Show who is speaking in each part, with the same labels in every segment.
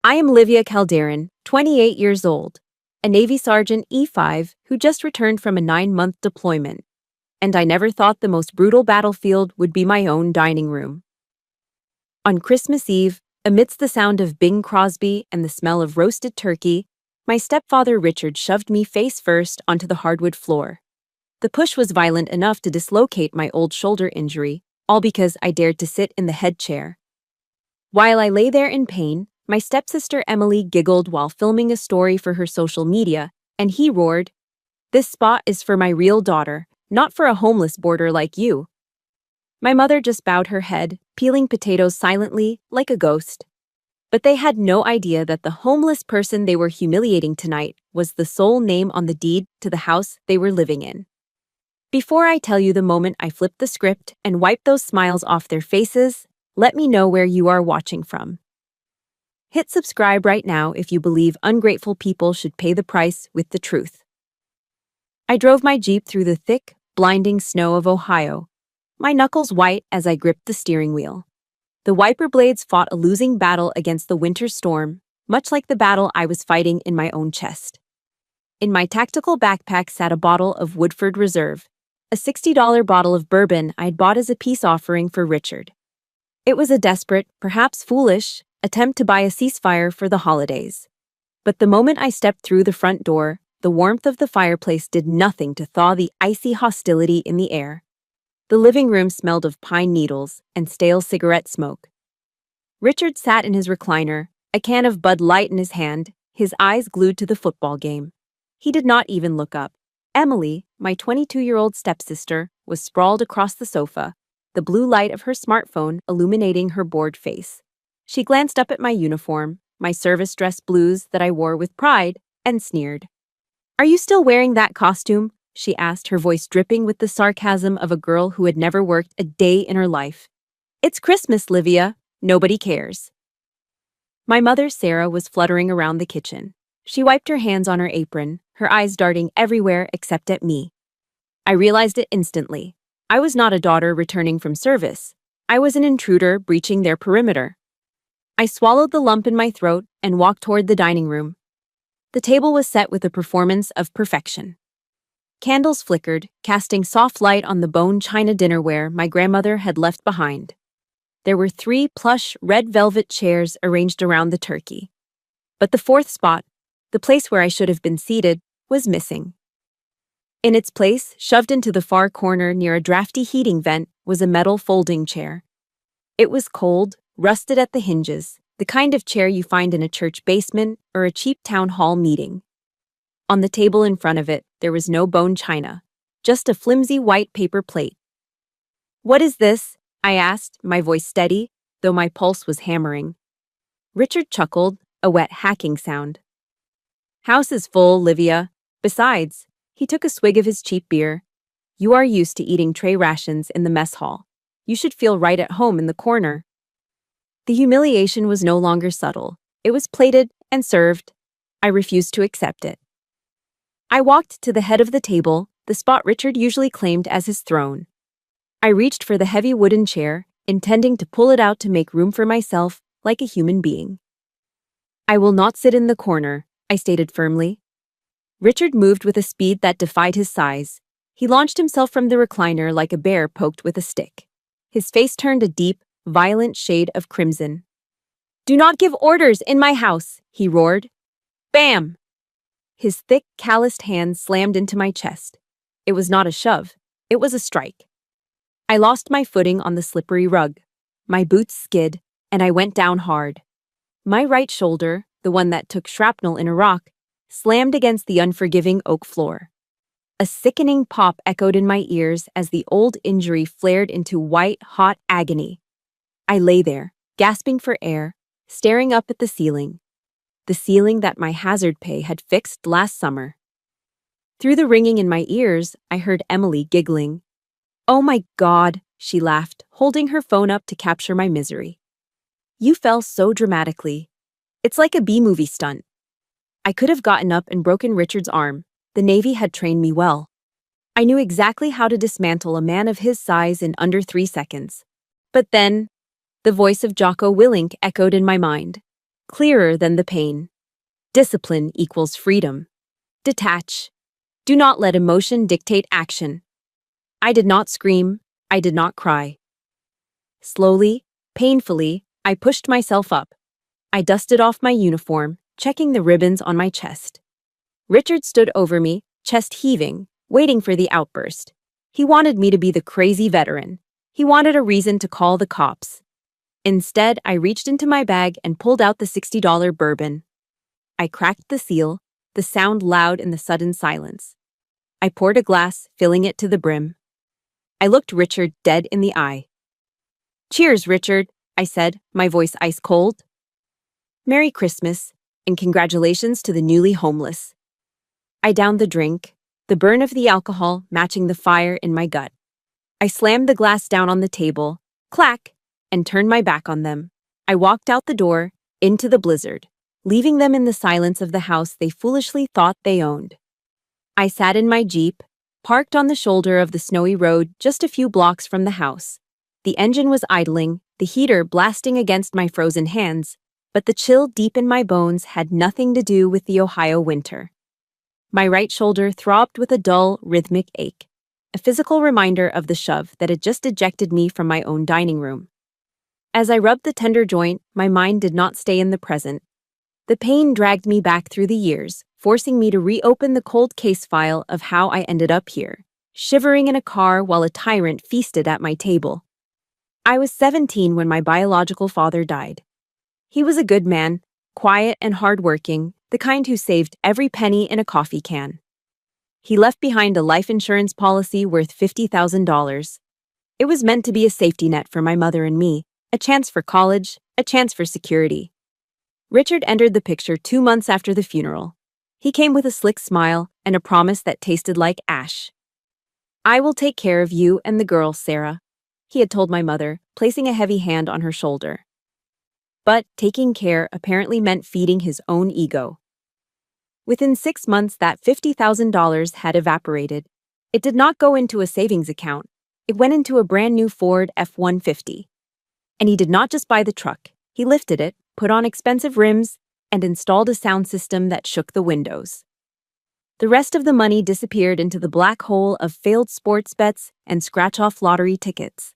Speaker 1: I am Livia Calderon, 28 years old, a Navy Sergeant E5 who just returned from a 9-month deployment, and I never thought the most brutal battlefield would be my own dining room. On Christmas Eve, amidst the sound of Bing Crosby and the smell of roasted turkey, my stepfather Richard shoved me face first onto the hardwood floor. The push was violent enough to dislocate my old shoulder injury, all because I dared to sit in the head chair. While I lay there in pain, my stepsister Emily giggled while filming a story for her social media, and he roared, "This spot is for my real daughter, not for a homeless boarder like you." My mother just bowed her head, peeling potatoes silently, like a ghost. But they had no idea that the homeless person they were humiliating tonight was the sole name on the deed to the house they were living in. Before I tell you the moment I flipped the script and wiped those smiles off their faces, let me know where you are watching from. Hit subscribe right now if you believe ungrateful people should pay the price with the truth. I drove my Jeep through the thick, blinding snow of Ohio, my knuckles white as I gripped the steering wheel. The wiper blades fought a losing battle against the winter storm, much like the battle I was fighting in my own chest. In my tactical backpack sat a bottle of Woodford Reserve, a $60 bottle of bourbon I'd bought as a peace offering for Richard. It was a desperate, perhaps foolish, attempt to buy a ceasefire for the holidays. But the moment I stepped through the front door, the warmth of the fireplace did nothing to thaw the icy hostility in the air. The living room smelled of pine needles and stale cigarette smoke. Richard sat in his recliner, a can of Bud Light in his hand, his eyes glued to the football game. He did not even look up. Emily, my 22-year-old stepsister, was sprawled across the sofa, the blue light of her smartphone illuminating her bored face. She glanced up at my uniform, my service dress blues that I wore with pride, and sneered. "Are you still wearing that costume?" she asked, her voice dripping with the sarcasm of a girl who had never worked a day in her life. "It's Christmas, Livia. Nobody cares." My mother, Sarah, was fluttering around the kitchen. She wiped her hands on her apron, her eyes darting everywhere except at me. I realized it instantly. I was not a daughter returning from service. I was an intruder breaching their perimeter. I swallowed the lump in my throat and walked toward the dining room. The table was set with a performance of perfection. Candles flickered, casting soft light on the bone china dinnerware my grandmother had left behind. There were 3 plush red velvet chairs arranged around the turkey. But the fourth spot, the place where I should have been seated, was missing. In its place, shoved into the far corner near a drafty heating vent, was a metal folding chair. It was cold, rusted at the hinges, the kind of chair you find in a church basement or a cheap town hall meeting. On the table in front of it, there was no bone china, just a flimsy white paper plate. "What is this?" I asked, my voice steady, though my pulse was hammering. Richard chuckled, a wet hacking sound. "House is full, Livia. Besides," he took a swig of his cheap beer, "you are used to eating tray rations in the mess hall. You should feel right at home in the corner." The humiliation was no longer subtle. It was plated and served. I refused to accept it. I walked to the head of the table, the spot Richard usually claimed as his throne. I reached for the heavy wooden chair, intending to pull it out to make room for myself like a human being. "I will not sit in the corner," I stated firmly. Richard moved with a speed that defied his size. He launched himself from the recliner like a bear poked with a stick. His face turned a deep, violent shade of crimson. "Do not give orders in my house," he roared. Bam! His thick, calloused hand slammed into my chest. It was not a shove. It was a strike. I lost my footing on the slippery rug. My boots skid, and I went down hard. My right shoulder, the one that took shrapnel in Iraq, slammed against the unforgiving oak floor. A sickening pop echoed in my ears as the old injury flared into white, hot agony. I lay there, gasping for air, staring up at the ceiling that my hazard pay had fixed last summer. Through the ringing in my ears, I heard Emily giggling. "Oh my God," she laughed, holding her phone up to capture my misery. "You fell so dramatically. It's like a B-movie stunt." I could have gotten up and broken Richard's arm. The Navy had trained me well. I knew exactly how to dismantle a man of his size in under 3 seconds. But then, the voice of Jocko Willink echoed in my mind. clearer than the pain. Discipline equals freedom. Detach. Do not let emotion dictate action. I did not scream. I did not cry. Slowly, painfully, I pushed myself up. I dusted off my uniform, checking the ribbons on my chest. Richard stood over me, chest heaving, waiting for the outburst. He wanted me to be the crazy veteran. He wanted a reason to call the cops. Instead, I reached into my bag and pulled out the $60 bourbon. I cracked the seal, the sound loud in the sudden silence. I poured a glass, filling it to the brim. I looked Richard dead in the eye. "Cheers, Richard," I said, my voice ice cold. "Merry Christmas, and congratulations to the newly homeless." I downed the drink, the burn of the alcohol matching the fire in my gut. I slammed the glass down on the table, clack, and turned my back on them. I walked out the door, into the blizzard, leaving them in the silence of the house they foolishly thought they owned. I sat in my Jeep, parked on the shoulder of the snowy road just a few blocks from the house. The engine was idling, the heater blasting against my frozen hands, but the chill deep in my bones had nothing to do with the Ohio winter. My right shoulder throbbed with a dull, rhythmic ache, a physical reminder of the shove that had just ejected me from my own dining room. As I rubbed the tender joint, my mind did not stay in the present. The pain dragged me back through the years, forcing me to reopen the cold case file of how I ended up here, shivering in a car while a tyrant feasted at my table. I was 17 when my biological father died. He was a good man, quiet and hardworking, the kind who saved every penny in a coffee can. He left behind a life insurance policy worth $50,000. It was meant to be a safety net for my mother and me, a chance for college, a chance for security. Richard entered the picture 2 months after the funeral. He came with a slick smile and a promise that tasted like ash. "I will take care of you and the girl, Sarah," he had told my mother, placing a heavy hand on her shoulder. But taking care apparently meant feeding his own ego. Within 6 months, that $50,000 had evaporated. It did not go into a savings account. It went into a brand new Ford F-150. And he did not just buy the truck. He lifted it, put on expensive rims, and installed a sound system that shook the windows. The rest of the money disappeared into the black hole of failed sports bets and scratch-off lottery tickets.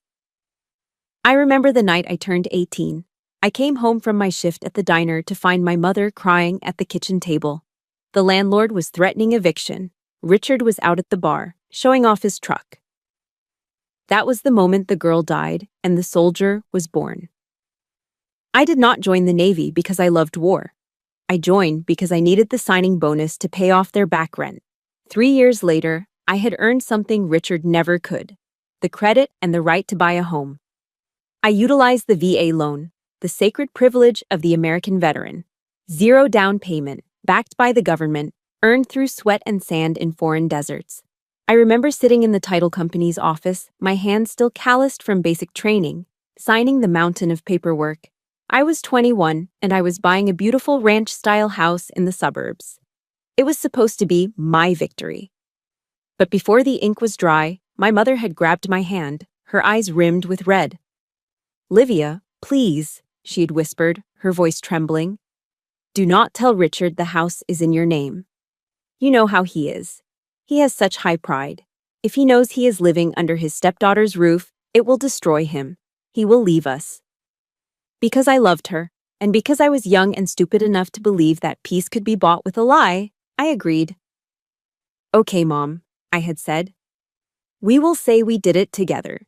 Speaker 1: I remember the night I turned 18. I came home from my shift at the diner to find my mother crying at the kitchen table. The landlord was threatening eviction. Richard was out at the bar, showing off his truck. That was the moment the girl died and the soldier was born. I did not join the Navy because I loved war. I joined because I needed the signing bonus to pay off their back rent. 3 years later, I had earned something Richard never could: the credit and the right to buy a home. I utilized the VA loan, the sacred privilege of the American veteran. 0 down payment, backed by the government, earned through sweat and sand in foreign deserts. I remember sitting in the title company's office, my hands still calloused from basic training, signing the mountain of paperwork. I was 21, and I was buying a beautiful ranch-style house in the suburbs. It was supposed to be my victory. But before the ink was dry, my mother had grabbed my hand, her eyes rimmed with red. "Livia, please," she had whispered, her voice trembling. "Do not tell Richard the house is in your name. You know how he is. He has such high pride. If he knows he is living under his stepdaughter's roof, it will destroy him. He will leave us." Because I loved her, and because I was young and stupid enough to believe that peace could be bought with a lie, I agreed. "Okay, Mom," I had said. "We will say we did it together."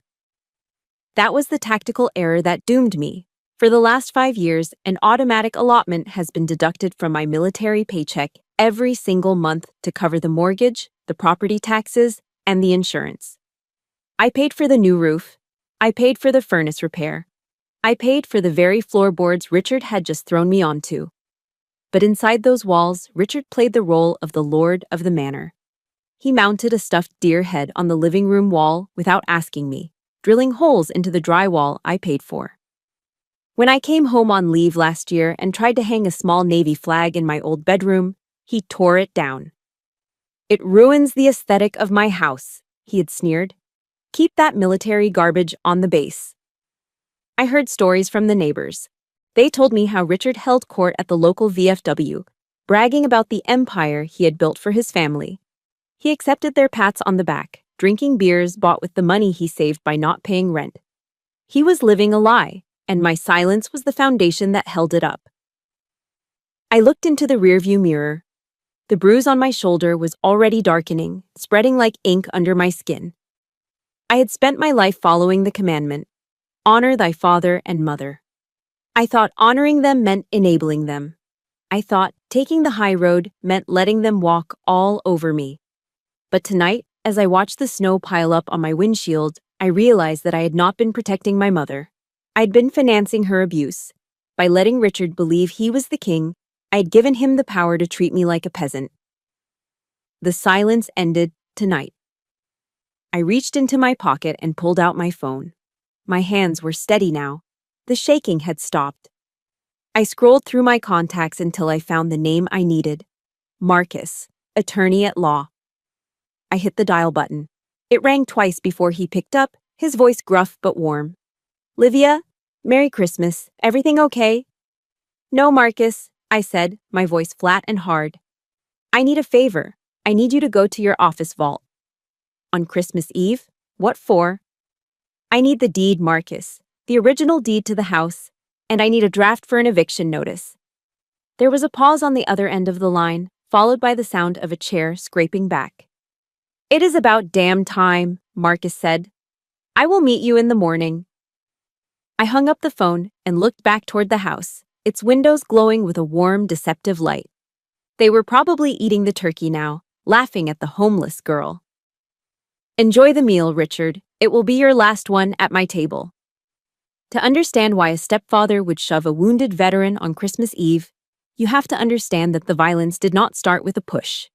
Speaker 1: That was the tactical error that doomed me. For the last 5 years, an automatic allotment has been deducted from my military paycheck every single month to cover the mortgage, the property taxes, and the insurance. I paid for the new roof. I paid for the furnace repair. I paid for the very floorboards Richard had just thrown me onto. But inside those walls, Richard played the role of the lord of the manor. He mounted a stuffed deer head on the living room wall without asking me, drilling holes into the drywall I paid for. When I came home on leave last year and tried to hang a small Navy flag in my old bedroom, he tore it down. "It ruins the aesthetic of my house," he had sneered. "Keep that military garbage on the base." I heard stories from the neighbors. They told me how Richard held court at the local VFW, bragging about the empire he had built for his family. He accepted their pats on the back, drinking beers bought with the money he saved by not paying rent. He was living a lie, and my silence was the foundation that held it up. I looked into the rearview mirror. The bruise on my shoulder was already darkening, spreading like ink under my skin. I had spent my life following the commandment, honor thy father and mother. I thought honoring them meant enabling them. I thought taking the high road meant letting them walk all over me. But tonight, as I watched the snow pile up on my windshield, I realized that I had not been protecting my mother. I'd been financing her abuse. By letting Richard believe he was the king, I had given him the power to treat me like a peasant. The silence ended tonight. I reached into my pocket and pulled out my phone. My hands were steady now. The shaking had stopped. I scrolled through my contacts until I found the name I needed. Marcus, attorney at law. I hit the dial button. It rang twice before he picked up, his voice gruff but warm. Livia, Merry Christmas. Everything okay? No, Marcus, I said, my voice flat and hard. I need a favor. I need you to go to your office vault. On Christmas Eve? What for? I need the deed, Marcus, the original deed to the house, and I need a draft for an eviction notice. There was a pause on the other end of the line, followed by the sound of a chair scraping back. It is about damn time, Marcus said. I will meet you in the morning. I hung up the phone and looked back toward the house, its windows glowing with a warm, deceptive light. They were probably eating the turkey now, laughing at the homeless girl. Enjoy the meal, Richard. It will be your last one at my table. To understand why a stepfather would shove a wounded veteran on Christmas Eve, you have to understand that the violence did not start with a push.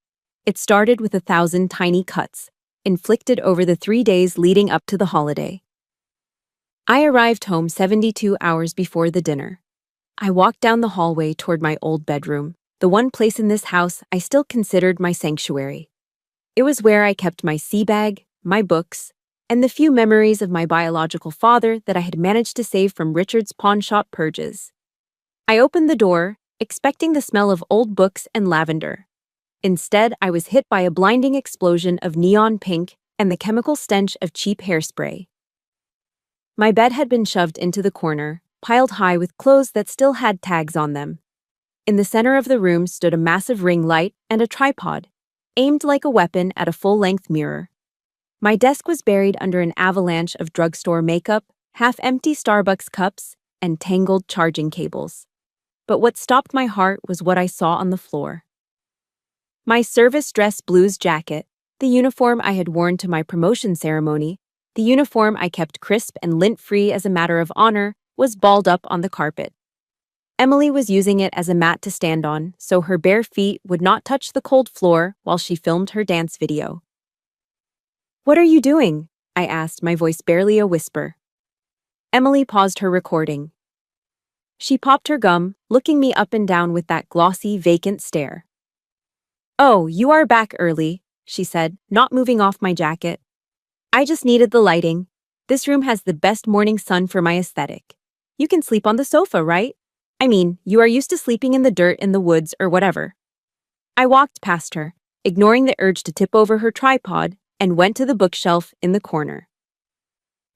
Speaker 1: It started with 1,000 tiny cuts, inflicted over the 3 days leading up to the holiday. I arrived home 72 hours before the dinner. I walked down the hallway toward my old bedroom, the one place in this house I still considered my sanctuary. It was where I kept my sea bag, my books, and the few memories of my biological father that I had managed to save from Richard's pawnshop purges. I opened the door, expecting the smell of old books and lavender. Instead, I was hit by a blinding explosion of neon pink and the chemical stench of cheap hairspray. My bed had been shoved into the corner, piled high with clothes that still had tags on them. In the center of the room stood a massive ring light and a tripod, aimed like a weapon at a full-length mirror. My desk was buried under an avalanche of drugstore makeup, half-empty Starbucks cups, and tangled charging cables. But what stopped my heart was what I saw on the floor. My service dress blues jacket, the uniform I had worn to my promotion ceremony, the uniform I kept crisp and lint-free as a matter of honor, was balled up on the carpet. Emily was using it as a mat to stand on, so her bare feet would not touch the cold floor while she filmed her dance video. "What are you doing?" I asked, my voice barely a whisper. Emily paused her recording. She popped her gum, looking me up and down with that glossy, vacant stare. "Oh, you are back early," she said, not moving off my jacket. "I just needed the lighting. This room has the best morning sun for my aesthetic. You can sleep on the sofa, right? I mean, you are used to sleeping in the dirt in the woods or whatever." I walked past her, ignoring the urge to tip over her tripod, and went to the bookshelf in the corner.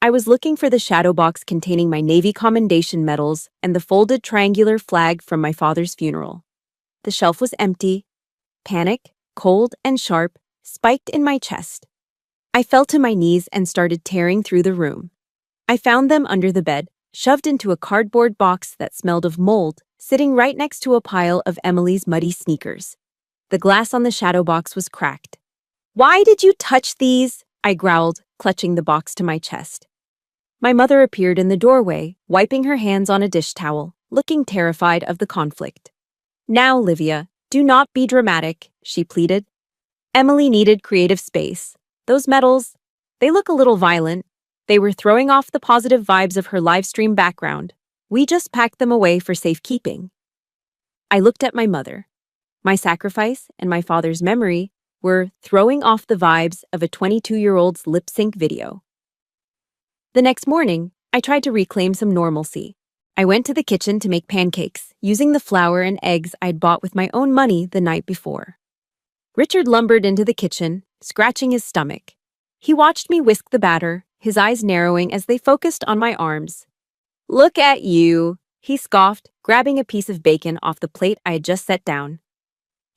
Speaker 1: I was looking for the shadow box containing my Navy commendation medals and the folded triangular flag from my father's funeral. The shelf was empty. Panic, cold and sharp, spiked in my chest. I fell to my knees and started tearing through the room. I found them under the bed, shoved into a cardboard box that smelled of mold, sitting right next to a pile of Emily's muddy sneakers. The glass on the shadow box was cracked. "Why did you touch these?" I growled, clutching the box to my chest. My mother appeared in the doorway, wiping her hands on a dish towel, looking terrified of the conflict. "Now, Livia, do not be dramatic," she pleaded. Emily needed creative space. Those medals, they look a little violent. They were throwing off the positive vibes of her livestream background. We just packed them away for safekeeping. I looked at my mother. My sacrifice and my father's memory were throwing off the vibes of a 22-year-old's lip-sync video. The next morning, I tried to reclaim some normalcy. I went to the kitchen to make pancakes, using the flour and eggs I'd bought with my own money the night before. Richard lumbered into the kitchen, scratching his stomach. He watched me whisk the batter, his eyes narrowing as they focused on my arms. "Look at you," he scoffed, grabbing a piece of bacon off the plate I had just set down.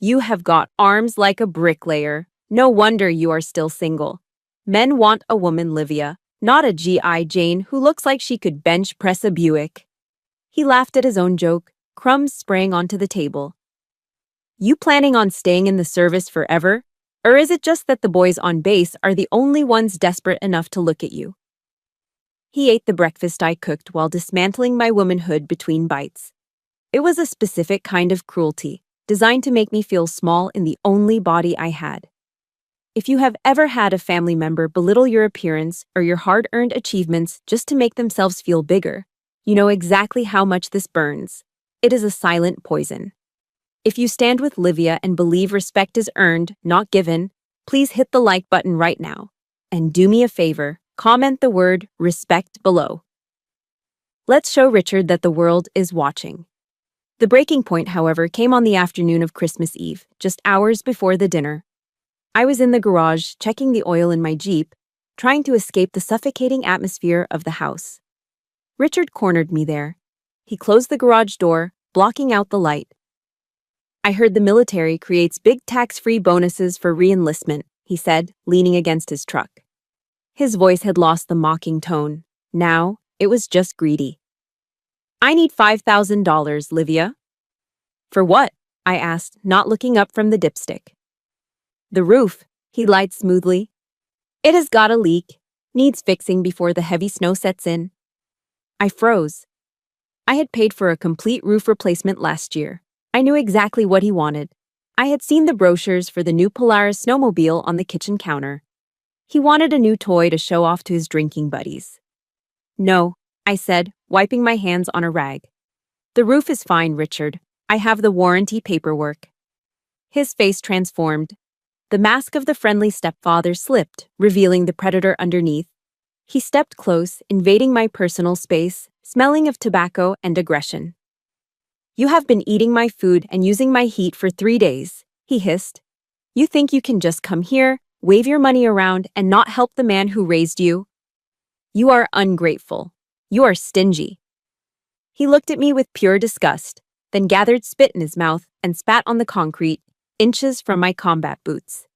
Speaker 1: "You have got arms like a bricklayer. No wonder you are still single. Men want a woman, Livia, not a G.I. Jane who looks like she could bench press a Buick." He laughed at his own joke, crumbs spraying onto the table. "You planning on staying in the service forever? Or is it just that the boys on base are the only ones desperate enough to look at you?" He ate the breakfast I cooked while dismantling my womanhood between bites. It was a specific kind of cruelty, designed to make me feel small in the only body I had. If you have ever had a family member belittle your appearance or your hard-earned achievements just to make themselves feel bigger, you know exactly how much this burns. It is a silent poison. If you stand with Livia and believe respect is earned, not given, please hit the like button right now. And do me a favor, comment the word respect below. Let's show Richard that the world is watching. The breaking point, however, came on the afternoon of Christmas Eve, just hours before the dinner. I was in the garage, checking the oil in my Jeep, trying to escape the suffocating atmosphere of the house. Richard cornered me there. He closed the garage door, blocking out the light. "I heard the military creates big tax-free bonuses for re-enlistment," he said, leaning against his truck. His voice had lost the mocking tone. Now, it was just greedy. "I need $5,000, Livia." "For what?" I asked, not looking up from the dipstick. "The roof," he lied smoothly. "It has got a leak. Needs fixing before the heavy snow sets in." I froze. I had paid for a complete roof replacement last year. I knew exactly what he wanted. I had seen the brochures for the new Polaris snowmobile on the kitchen counter. He wanted a new toy to show off to his drinking buddies. "No," I said, wiping my hands on a rag. "The roof is fine, Richard. I have the warranty paperwork." His face transformed. The mask of the friendly stepfather slipped, revealing the predator underneath. He stepped close, invading my personal space, smelling of tobacco and aggression. "You have been eating my food and using my heat for 3 days, he hissed. "You think you can just come here, wave your money around, and not help the man who raised you? You are ungrateful. You are stingy." He looked at me with pure disgust, then gathered spit in his mouth and spat on the concrete, inches from my combat boots.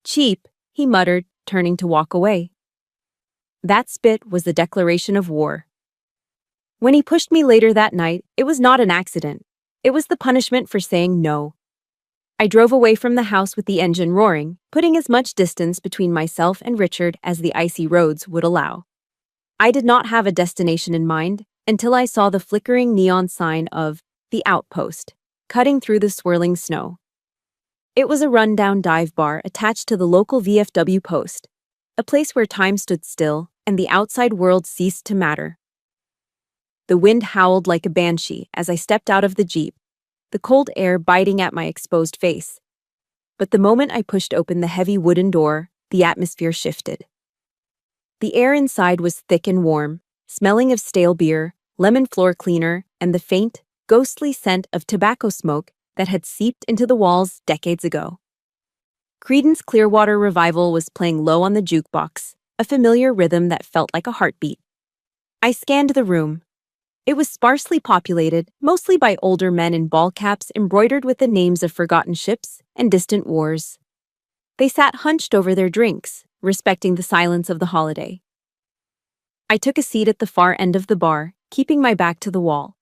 Speaker 1: "Cheap," he muttered, turning to walk away. That spit was the declaration of war. When he pushed me later that night, it was not an accident. It was the punishment for saying no. I drove away from the house with the engine roaring, putting as much distance between myself and Richard as the icy roads would allow. I did not have a destination in mind until I saw the flickering neon sign of The Outpost, cutting through the swirling snow. It was a rundown dive bar attached to the local VFW post, a place where time stood still and the outside world ceased to matter. The wind howled like a banshee as I stepped out of the Jeep, the cold air biting at my exposed face. But the moment I pushed open the heavy wooden door, the atmosphere shifted. The air inside was thick and warm, smelling of stale beer, lemon floor cleaner, and the faint, ghostly scent of tobacco smoke that had seeped into the walls decades ago. Creedence Clearwater Revival was playing low on the jukebox, a familiar rhythm that felt like a heartbeat. I scanned the room. It was sparsely populated, mostly by older men in ball caps embroidered with the names of forgotten ships and distant wars. They sat hunched over their drinks, respecting the silence of the holiday. I took a seat at the far end of the bar, keeping my back to the wall,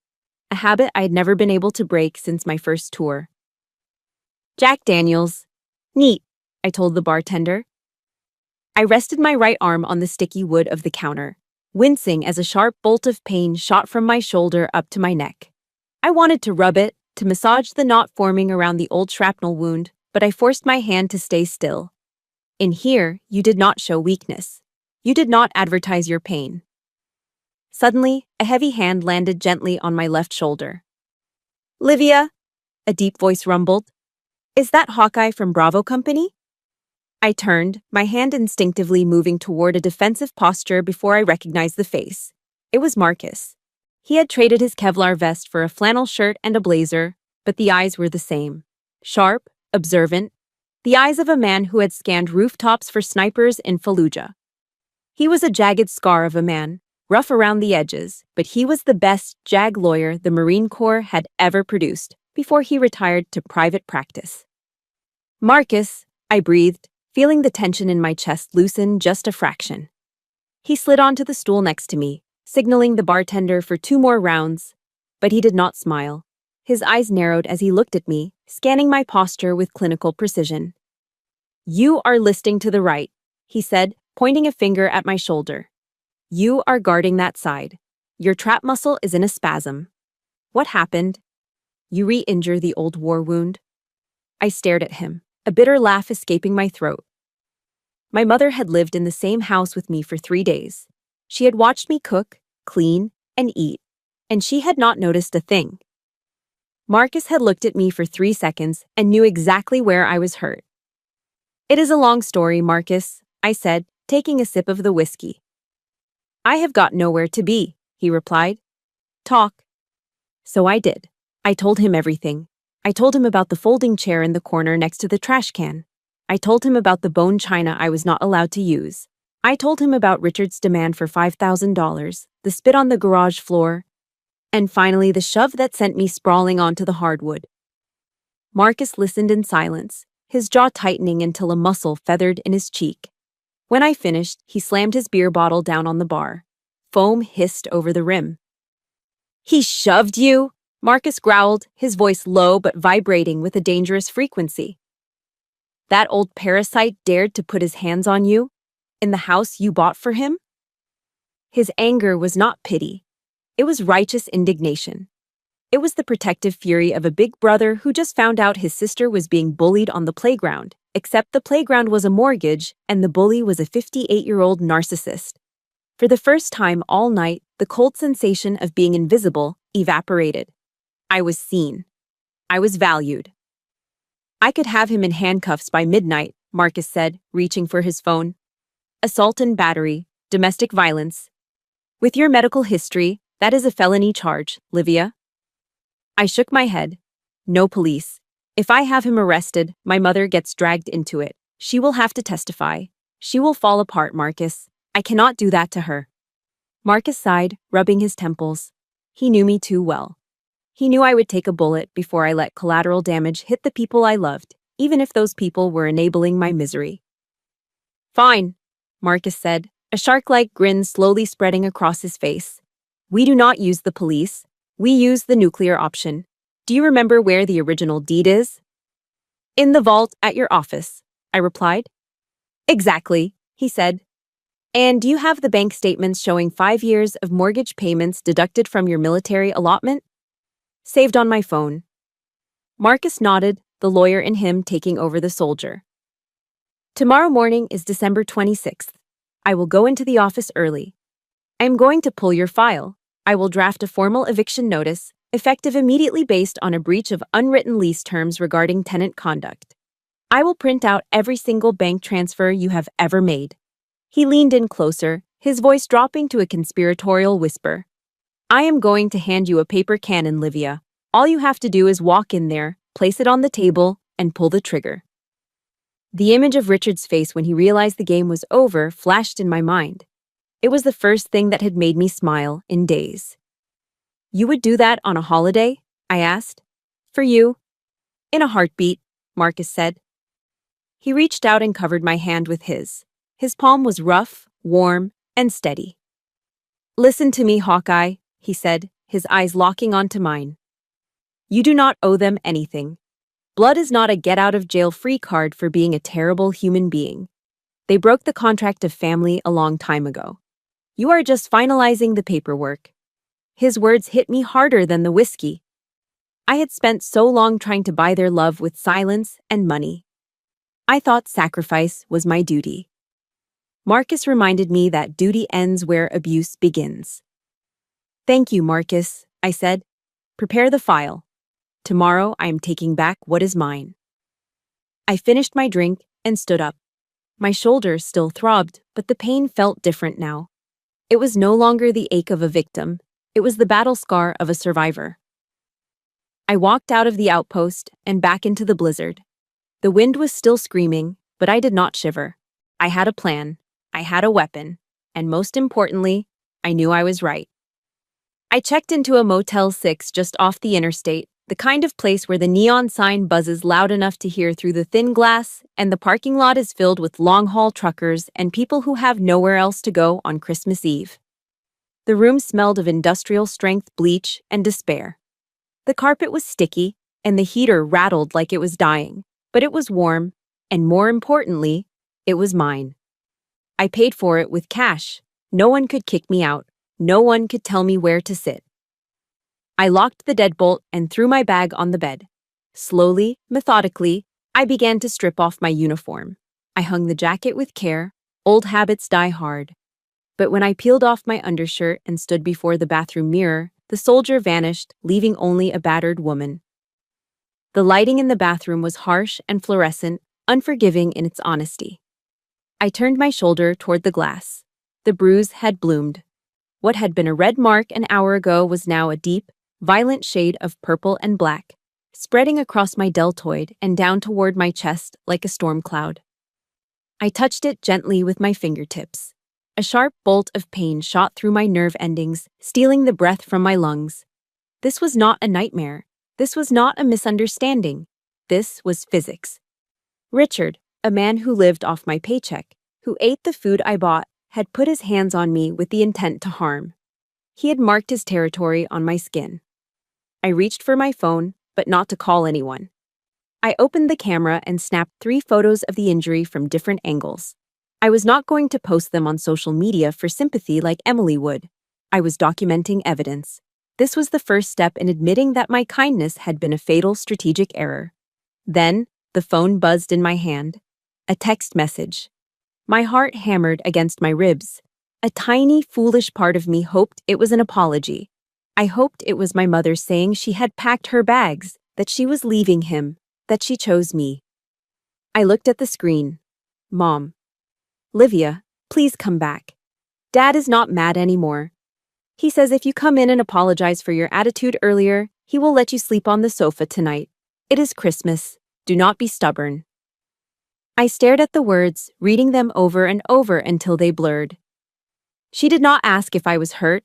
Speaker 1: a habit I had never been able to break since my first tour. "Jack Daniels." "Neat," I told the bartender. I rested my right arm on the sticky wood of the counter, wincing as a sharp bolt of pain shot from my shoulder up to my neck. I wanted to rub it, to massage the knot forming around the old shrapnel wound, but I forced my hand to stay still. In here, you did not show weakness. You did not advertise your pain. Suddenly, a heavy hand landed gently on my left shoulder. "Livia," a deep voice rumbled. "Is that Hawkeye from Bravo Company?" I turned, my hand instinctively moving toward a defensive posture before I recognized the face. It was Marcus. He had traded his Kevlar vest for a flannel shirt and a blazer, but the eyes were the same. Sharp, observant, the eyes of a man who had scanned rooftops for snipers in Fallujah. He was a jagged scar of a man, rough around the edges, but he was the best JAG lawyer the Marine Corps had ever produced before he retired to private practice. "Marcus," I breathed, feeling the tension in my chest loosen just a fraction. He slid onto the stool next to me, signaling the bartender for 2 more rounds, but he did not smile. His eyes narrowed as he looked at me, scanning my posture with clinical precision. "You are listing to the right," he said, pointing a finger at my shoulder. "You are guarding that side. Your trap muscle is in a spasm." "What happened?" "You re-injure the old war wound." I stared at him, a bitter laugh escaping my throat. My mother had lived in the same house with me for 3 days. She had watched me cook, clean, and eat, and she had not noticed a thing. Marcus had looked at me for 3 seconds and knew exactly where I was hurt. "It is a long story, Marcus," I said, taking a sip of the whiskey. "I have got nowhere to be," he replied. "Talk." So I did. I told him everything. I told him about the folding chair in the corner next to the trash can. I told him about the bone china I was not allowed to use. I told him about Richard's demand for $5,000, the spit on the garage floor, and finally the shove that sent me sprawling onto the hardwood. Marcus listened in silence, his jaw tightening until a muscle feathered in his cheek. When I finished, he slammed his beer bottle down on the bar. Foam hissed over the rim. "He shoved you?" Marcus growled, his voice low but vibrating with a dangerous frequency. "That old parasite dared to put his hands on you? In the house you bought for him?" His anger was not pity. It was righteous indignation. It was the protective fury of a big brother who just found out his sister was being bullied on the playground, except the playground was a mortgage and the bully was a 58-year-old narcissist. For the first time all night, the cold sensation of being invisible evaporated. I was seen. I was valued. "I could have him in handcuffs by midnight," Marcus said, reaching for his phone. "Assault and battery, domestic violence. With your medical history, that is a felony charge, Livia." I shook my head. "No police. If I have him arrested, my mother gets dragged into it. She will have to testify. She will fall apart, Marcus. I cannot do that to her." Marcus sighed, rubbing his temples. He knew me too well. He knew I would take a bullet before I let collateral damage hit the people I loved, even if those people were enabling my misery. "Fine," Marcus said, a shark-like grin slowly spreading across his face. "We do not use the police. We use the nuclear option. Do you remember where the original deed is?" "In the vault at your office," I replied. "Exactly," he said. "And do you have the bank statements showing 5 years of mortgage payments deducted from your military allotment?" "Saved on my phone." Marcus nodded, the lawyer in him taking over the soldier. "Tomorrow morning is December 26th. I will go into the office early. I am going to pull your file. I will draft a formal eviction notice, effective immediately based on a breach of unwritten lease terms regarding tenant conduct. I will print out every single bank transfer you have ever made." He leaned in closer, his voice dropping to a conspiratorial whisper. "I am going to hand you a paper cannon, Livia. All you have to do is walk in there, place it on the table, and pull the trigger." The image of Richard's face when he realized the game was over flashed in my mind. It was the first thing that had made me smile in days. "You would do that on a holiday?" I asked. "For you?" "In a heartbeat," Marcus said. He reached out and covered my hand with his. His palm was rough, warm, and steady. "Listen to me, Hawkeye," he said, his eyes locking onto mine. "You do not owe them anything. Blood is not a get-out-of-jail-free card for being a terrible human being. They broke the contract of family a long time ago. You are just finalizing the paperwork." His words hit me harder than the whiskey. I had spent so long trying to buy their love with silence and money. I thought sacrifice was my duty. Marcus reminded me that duty ends where abuse begins. "Thank you, Marcus," I said. "Prepare the file. Tomorrow I am taking back what is mine." I finished my drink and stood up. My shoulder still throbbed, but the pain felt different now. It was no longer the ache of a victim. It was the battle scar of a survivor. I walked out of the outpost and back into the blizzard. The wind was still screaming, but I did not shiver. I had a plan, I had a weapon, and most importantly, I knew I was right. I checked into a Motel 6 just off the interstate, the kind of place where the neon sign buzzes loud enough to hear through the thin glass, and the parking lot is filled with long-haul truckers and people who have nowhere else to go on Christmas Eve. The room smelled of industrial-strength bleach and despair. The carpet was sticky, and the heater rattled like it was dying, but it was warm, and more importantly, it was mine. I paid for it with cash. No one could kick me out. No one could tell me where to sit. I locked the deadbolt and threw my bag on the bed. Slowly, methodically, I began to strip off my uniform. I hung the jacket with care. Old habits die hard. But when I peeled off my undershirt and stood before the bathroom mirror, the soldier vanished, leaving only a battered woman. The lighting in the bathroom was harsh and fluorescent, unforgiving in its honesty. I turned my shoulder toward the glass. The bruise had bloomed. What had been a red mark an hour ago was now a deep, violent shade of purple and black, spreading across my deltoid and down toward my chest like a storm cloud. I touched it gently with my fingertips. A sharp bolt of pain shot through my nerve endings, stealing the breath from my lungs. This was not a nightmare. This was not a misunderstanding. This was physics. Richard, a man who lived off my paycheck, who ate the food I bought, had put his hands on me with the intent to harm. He had marked his territory on my skin. I reached for my phone, but not to call anyone. I opened the camera and snapped 3 photos of the injury from different angles. I was not going to post them on social media for sympathy like Emily would. I was documenting evidence. This was the first step in admitting that my kindness had been a fatal strategic error. Then, the phone buzzed in my hand. A text message. My heart hammered against my ribs. A tiny, foolish part of me hoped it was an apology. I hoped it was my mother saying she had packed her bags, that she was leaving him, that she chose me. I looked at the screen. Mom. Livia, please come back. Dad is not mad anymore. He says if you come in and apologize for your attitude earlier, he will let you sleep on the sofa tonight. It is Christmas. Do not be stubborn. I stared at the words, reading them over and over until they blurred. She did not ask if I was hurt.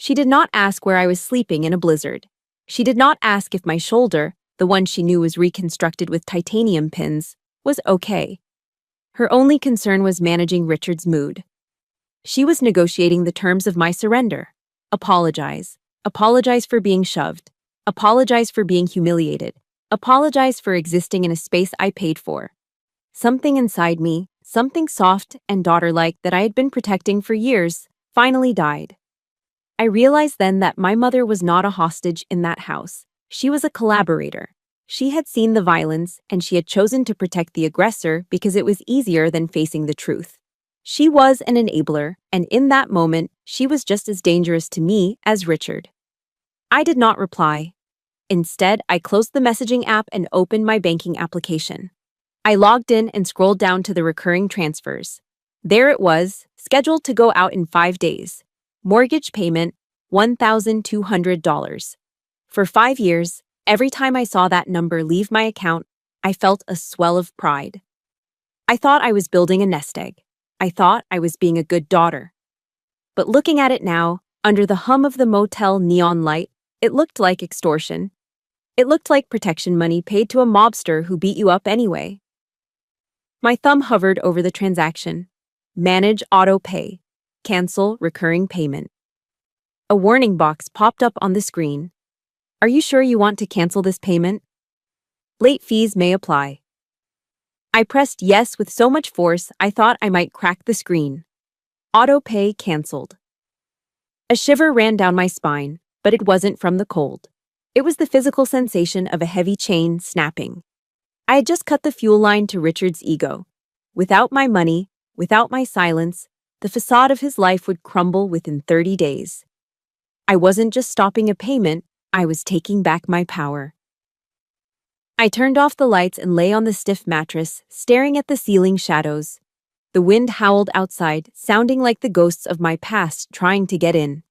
Speaker 1: She did not ask where I was sleeping in a blizzard. She did not ask if my shoulder, the one she knew was reconstructed with titanium pins, was okay. Her only concern was managing Richard's mood. She was negotiating the terms of my surrender. Apologize. Apologize for being shoved. Apologize for being humiliated. Apologize for existing in a space I paid for. Something inside me, something soft and daughter-like that I had been protecting for years, finally died. I realized then that my mother was not a hostage in that house. She was a collaborator. She had seen the violence, and she had chosen to protect the aggressor because it was easier than facing the truth. She was an enabler, and in that moment, she was just as dangerous to me as Richard. I did not reply. Instead, I closed the messaging app and opened my banking application. I logged in and scrolled down to the recurring transfers. There it was, scheduled to go out in 5 days. Mortgage payment, $1,200. For 5 years, every time I saw that number leave my account, I felt a swell of pride. I thought I was building a nest egg. I thought I was being a good daughter. But looking at it now, under the hum of the motel neon light, it looked like extortion. It looked like protection money paid to a mobster who beat you up anyway. My thumb hovered over the transaction. Manage auto pay. Cancel recurring payment. A warning box popped up on the screen. Are you sure you want to cancel this payment? Late fees may apply. I pressed yes with so much force I thought I might crack the screen. Auto pay canceled. A shiver ran down my spine, but it wasn't from the cold. It was the physical sensation of a heavy chain snapping. I had just cut the fuel line to Richard's ego. Without my money, without my silence, the facade of his life would crumble within 30 days. I wasn't just stopping a payment, I was taking back my power. I turned off the lights and lay on the stiff mattress, staring at the ceiling shadows. The wind howled outside, sounding like the ghosts of my past trying to get in.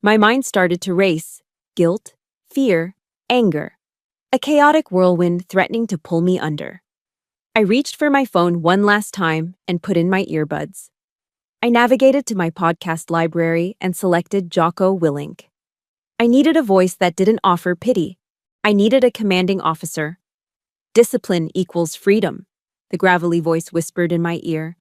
Speaker 1: My mind started to race. Guilt, fear, anger. A chaotic whirlwind threatening to pull me under. I reached for my phone one last time and put in my earbuds. I navigated to my podcast library and selected Jocko Willink. I needed a voice that didn't offer pity. I needed a commanding officer. Discipline equals freedom, the gravelly voice whispered in my ear.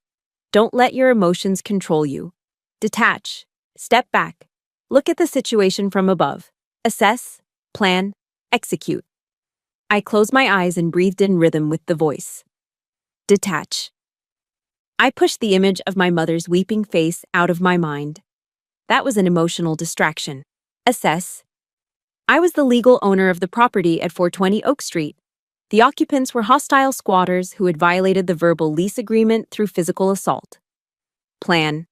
Speaker 1: Don't let your emotions control you. Detach. Step back. Look at the situation from above. Assess, plan, execute. I closed my eyes and breathed in rhythm with the voice. Detach. I pushed the image of my mother's weeping face out of my mind. That was an emotional distraction. Assess. I was the legal owner of the property at 420 Oak Street. The occupants were hostile squatters who had violated the verbal lease agreement through physical assault. Plan.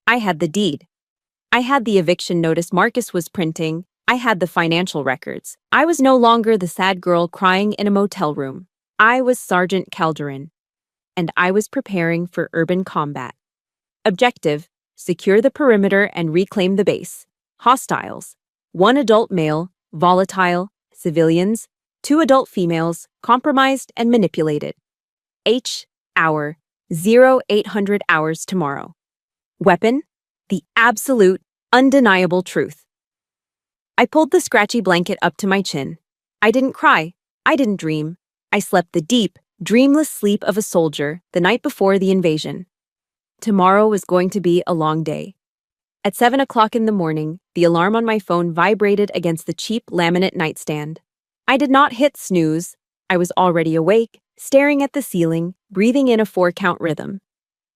Speaker 1: I had the deed. I had the eviction notice Marcus was printing. I had the financial records. I was no longer the sad girl crying in a motel room. I was Sergeant Calderon. And I was preparing for urban combat. Objective: secure the perimeter and reclaim the base. Hostiles: 1 adult male, volatile, civilians, 2 adult females, compromised and manipulated. Hour: 0800 hours tomorrow. Weapon: the absolute, undeniable truth. I pulled the scratchy blanket up to my chin. I didn't cry. I didn't dream. I slept the deep, dreamless sleep of a soldier the night before the invasion. Tomorrow was going to be a long day. At 7 o'clock in the morning, the alarm on my phone vibrated against the cheap laminate nightstand. I did not hit snooze. I was already awake, staring at the ceiling, breathing in a 4-count rhythm.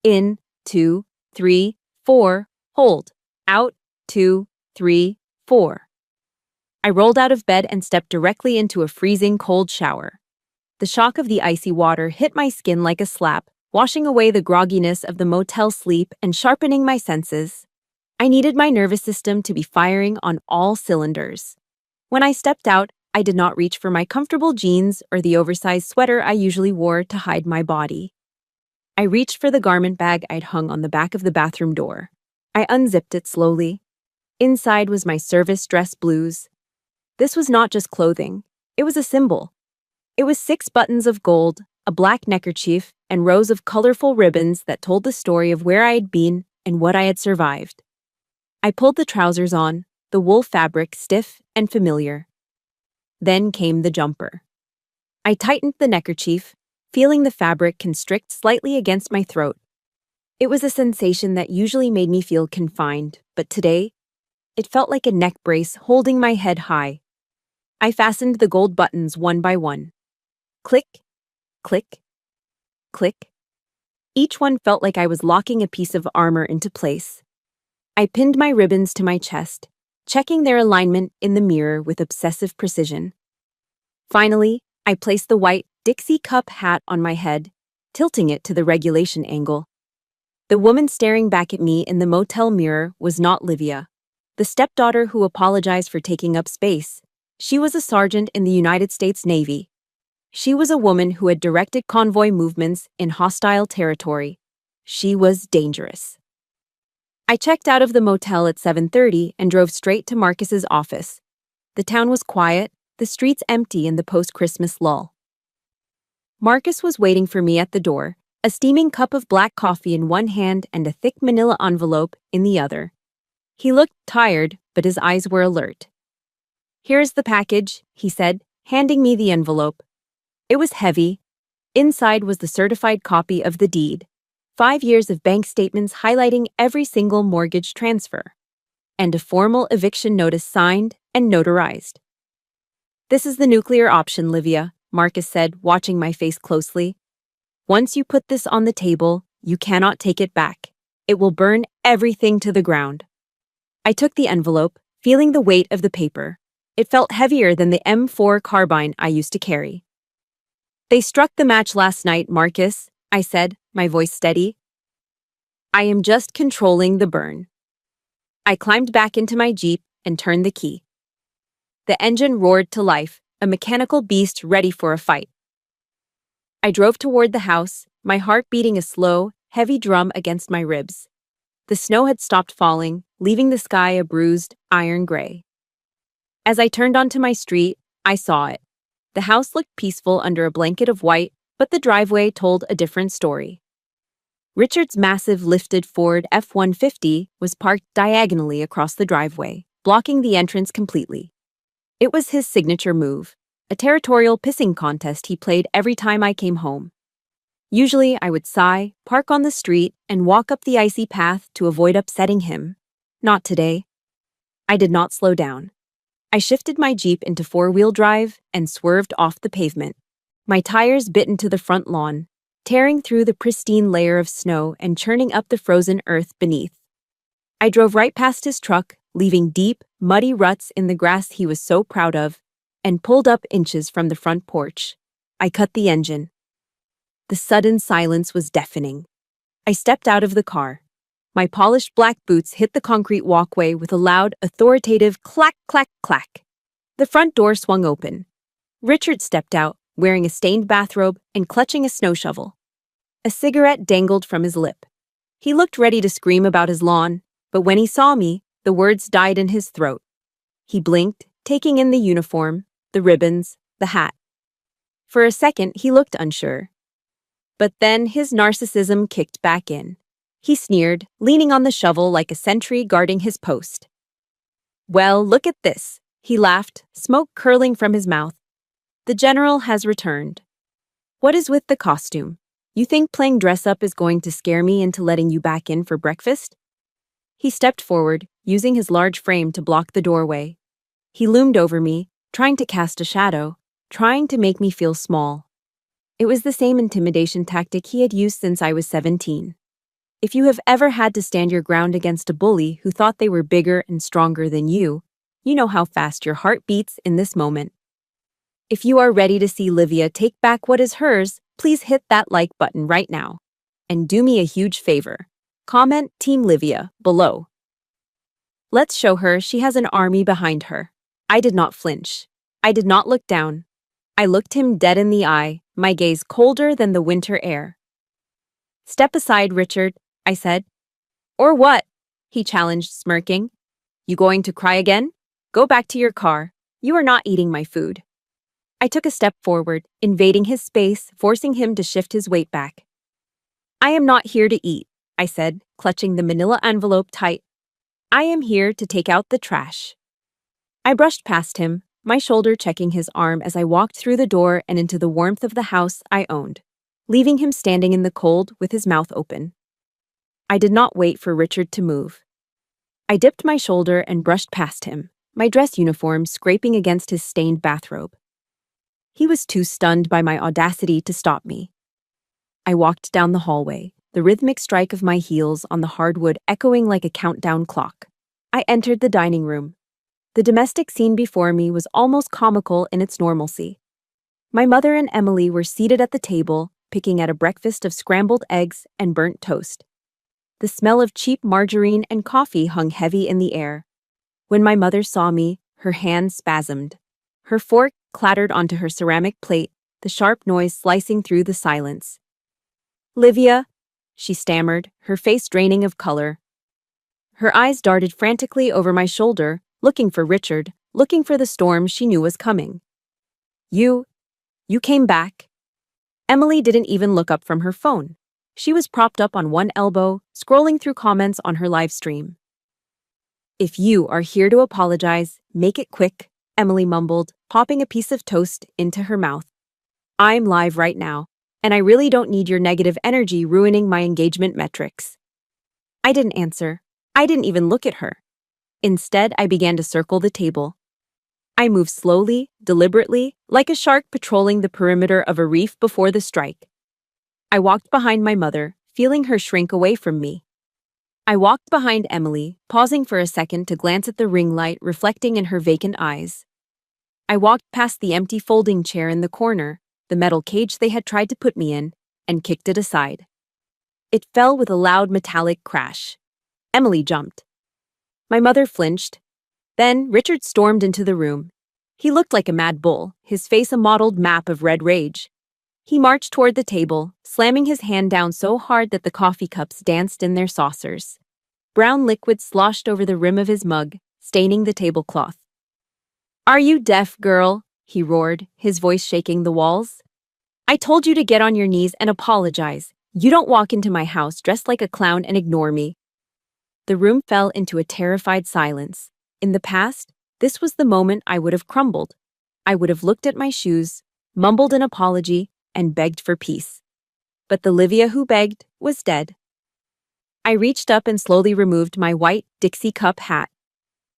Speaker 1: In, 2, 3, 4, hold. Out, 2, 3, 4. I rolled out of bed and stepped directly into a freezing cold shower. The shock of the icy water hit my skin like a slap, washing away the grogginess of the motel sleep and sharpening my senses. I needed my nervous system to be firing on all cylinders. When I stepped out, I did not reach for my comfortable jeans or the oversized sweater I usually wore to hide my body. I reached for the garment bag I'd hung on the back of the bathroom door. I unzipped it slowly. Inside was my service dress blues. This was not just clothing. It was a symbol. It was 6 buttons of gold, a black neckerchief, and rows of colorful ribbons that told the story of where I had been and what I had survived. I pulled the trousers on, the wool fabric stiff and familiar. Then came the jumper. I tightened the neckerchief, feeling the fabric constrict slightly against my throat. It was a sensation that usually made me feel confined, but today, it felt like a neck brace holding my head high. I fastened the gold buttons one by one. Click, click, click. Each one felt like I was locking a piece of armor into place. I pinned my ribbons to my chest, checking their alignment in the mirror with obsessive precision. Finally, I placed the white Dixie cup hat on my head, tilting it to the regulation angle. The woman staring back at me in the motel mirror was not Livia, the stepdaughter who apologized for taking up space. She was a sergeant in the United States Navy. She was a woman who had directed convoy movements in hostile territory. She was dangerous. I checked out of the motel at 7:30 and drove straight to Marcus's office. The town was quiet, the streets empty in the post-Christmas lull. Marcus was waiting for me at the door, a steaming cup of black coffee in one hand and a thick manila envelope in the other. He looked tired, but his eyes were alert. "Here's the package," he said, handing me the envelope. It was heavy. Inside was the certified copy of the deed, 5 years of bank statements highlighting every single mortgage transfer, and a formal eviction notice signed and notarized. "This is the nuclear option, Livia," Marcus said, watching my face closely. "Once you put this on the table, you cannot take it back. It will burn everything to the ground." I took the envelope, feeling the weight of the paper. It felt heavier than the M4 carbine I used to carry. "They struck the match last night, Marcus," I said, my voice steady. "I am just controlling the burn." I climbed back into my Jeep and turned the key. The engine roared to life, a mechanical beast ready for a fight. I drove toward the house, my heart beating a slow, heavy drum against my ribs. The snow had stopped falling, leaving the sky a bruised, iron gray. As I turned onto my street, I saw it. The house looked peaceful under a blanket of white, but the driveway told a different story. Richard's massive lifted Ford F-150 was parked diagonally across the driveway, blocking the entrance completely. It was his signature move, a territorial pissing contest he played every time I came home. Usually, I would sigh, park on the street, and walk up the icy path to avoid upsetting him. Not today. I did not slow down. I shifted my Jeep into four-wheel drive and swerved off the pavement. My tires bit into the front lawn, tearing through the pristine layer of snow and churning up the frozen earth beneath. I drove right past his truck, leaving deep, muddy ruts in the grass he was so proud of, and pulled up inches from the front porch. I cut the engine. The sudden silence was deafening. I stepped out of the car. My polished black boots hit the concrete walkway with a loud, authoritative clack, clack, clack. The front door swung open. Richard stepped out, wearing a stained bathrobe and clutching a snow shovel. A cigarette dangled from his lip. He looked ready to scream about his lawn, but when he saw me, the words died in his throat. He blinked, taking in the uniform, the ribbons, the hat. For a second, he looked unsure. But then his narcissism kicked back in. He sneered, leaning on the shovel like a sentry guarding his post. "Well, look at this," he laughed, smoke curling from his mouth. "The general has returned. What is with the costume? You think playing dress-up is going to scare me into letting you back in for breakfast?" He stepped forward, using his large frame to block the doorway. He loomed over me, trying to cast a shadow, trying to make me feel small. It was the same intimidation tactic he had used since I was 17. If you have ever had to stand your ground against a bully who thought they were bigger and stronger than you know how fast your heart beats in this moment. If you are ready to see Livia take back what is hers, please hit that like button right now. And do me a huge favor. Comment Team Livia below. Let's show her she has an army behind her. I did not flinch. I did not look down. I looked him dead in the eye, my gaze colder than the winter air. "Step aside, Richard," I said. "Or what?" he challenged, smirking. "You going to cry again? Go back to your car. You are not eating my food." I took a step forward, invading his space, forcing him to shift his weight back. "I am not here to eat," I said, clutching the manila envelope tight. "I am here to take out the trash." I brushed past him, my shoulder checking his arm as I walked through the door and into the warmth of the house I owned, leaving him standing in the cold with his mouth open. I did not wait for Richard to move. I dipped my shoulder and brushed past him, my dress uniform scraping against his stained bathrobe. He was too stunned by my audacity to stop me. I walked down the hallway, the rhythmic strike of my heels on the hardwood echoing like a countdown clock. I entered the dining room. The domestic scene before me was almost comical in its normalcy. My mother and Emily were seated at the table, picking at a breakfast of scrambled eggs and burnt toast. The smell of cheap margarine and coffee hung heavy in the air. When my mother saw me, her hand spasmed. Her fork clattered onto her ceramic plate, the sharp noise slicing through the silence. "Livia," she stammered, her face draining of color. Her eyes darted frantically over my shoulder, looking for Richard, looking for the storm she knew was coming. You came back." Emily didn't even look up from her phone. She was propped up on one elbow, scrolling through comments on her live stream. "If you are here to apologize, make it quick," Emily mumbled, popping a piece of toast into her mouth. "I'm live right now, and I really don't need your negative energy ruining my engagement metrics." I didn't answer. I didn't even look at her. Instead, I began to circle the table. I moved slowly, deliberately, like a shark patrolling the perimeter of a reef before the strike. I walked behind my mother, feeling her shrink away from me. I walked behind Emily, pausing for a second to glance at the ring light reflecting in her vacant eyes. I walked past the empty folding chair in the corner, the metal cage they had tried to put me in, and kicked it aside. It fell with a loud metallic crash. Emily jumped. My mother flinched. Then Richard stormed into the room. He looked like a mad bull, his face a mottled map of red rage. He marched toward the table, slamming his hand down so hard that the coffee cups danced in their saucers. Brown liquid sloshed over the rim of his mug, staining the tablecloth. "Are you deaf, girl?" he roared, his voice shaking the walls. "I told you to get on your knees and apologize. You don't walk into my house dressed like a clown and ignore me." The room fell into a terrified silence. In the past, this was the moment I would have crumbled. I would have looked at my shoes, mumbled an apology, and begged for peace. But the Livia who begged was dead. I reached up and slowly removed my white Dixie cup hat.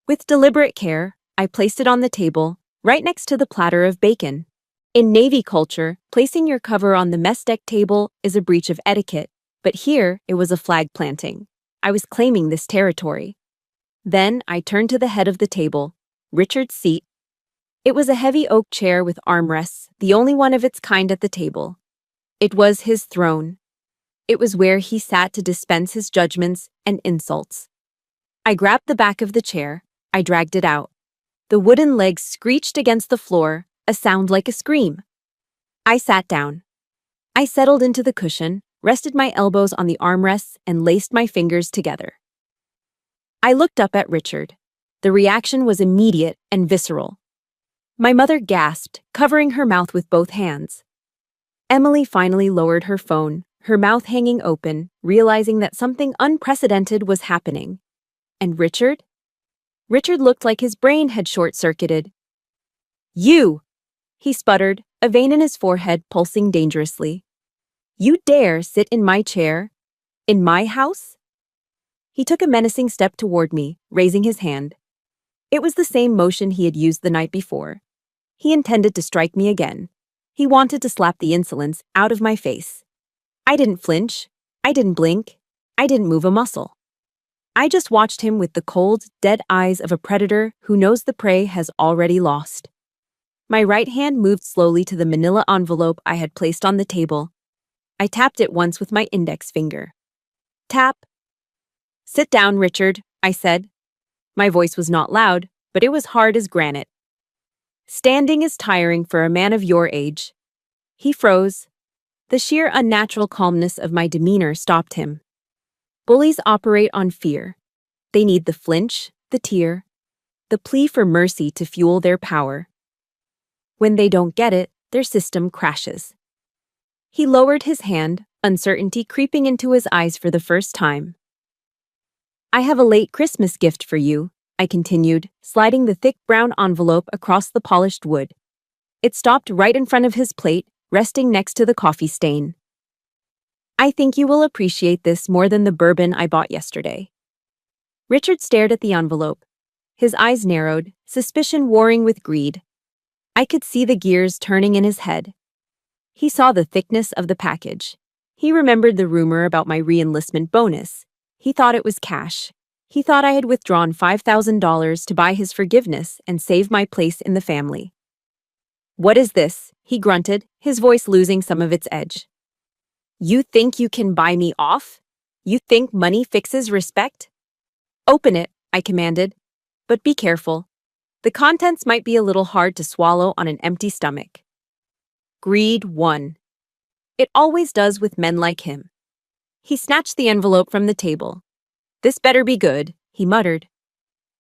Speaker 1: With deliberate care, I placed it on the table, right next to the platter of bacon. In Navy culture, placing your cover on the mess deck table is a breach of etiquette, but here it was a flag planting. I was claiming this territory. Then I turned to the head of the table, Richard's seat. It was a heavy oak chair with armrests, the only one of its kind at the table. It was his throne. It was where he sat to dispense his judgments and insults. I grabbed the back of the chair. I dragged it out. The wooden legs screeched against the floor, a sound like a scream. I sat down. I settled into the cushion, rested my elbows on the armrests, and laced my fingers together. I looked up at Richard. The reaction was immediate and visceral. My mother gasped, covering her mouth with both hands. Emily finally lowered her phone, her mouth hanging open, realizing that something unprecedented was happening. And Richard? Richard looked like his brain had short-circuited. "You!" he sputtered, a vein in his forehead pulsing dangerously. "You dare sit in my chair? In my house?" He took a menacing step toward me, raising his hand. It was the same motion he had used the night before. He intended to strike me again. He wanted to slap the insolence out of my face. I didn't flinch. I didn't blink. I didn't move a muscle. I just watched him with the cold, dead eyes of a predator who knows the prey has already lost. My right hand moved slowly to the manila envelope I had placed on the table. I tapped it once with my index finger. Tap. "Sit down, Richard," I said. My voice was not loud, but it was hard as granite. "Standing is tiring for a man of your age." He froze. The sheer unnatural calmness of my demeanor stopped him. Bullies operate on fear. They need the flinch, the tear, the plea for mercy to fuel their power. When they don't get it, their system crashes. He lowered his hand, uncertainty creeping into his eyes for the first time. "I have a late Christmas gift for you," I continued, sliding the thick brown envelope across the polished wood. It stopped right in front of his plate, resting next to the coffee stain. "I think you will appreciate this more than the bourbon I bought yesterday." Richard stared at the envelope. His eyes narrowed, suspicion warring with greed. I could see the gears turning in his head. He saw the thickness of the package. He remembered the rumor about my re-enlistment bonus. He thought it was cash. He thought I had withdrawn $5,000 to buy his forgiveness and save my place in the family. "What is this?" he grunted, his voice losing some of its edge. "You think you can buy me off? You think money fixes respect?" "Open it," I commanded. "But be careful. The contents might be a little hard to swallow on an empty stomach." Greed won. It always does with men like him. He snatched the envelope from the table. "This better be good," he muttered.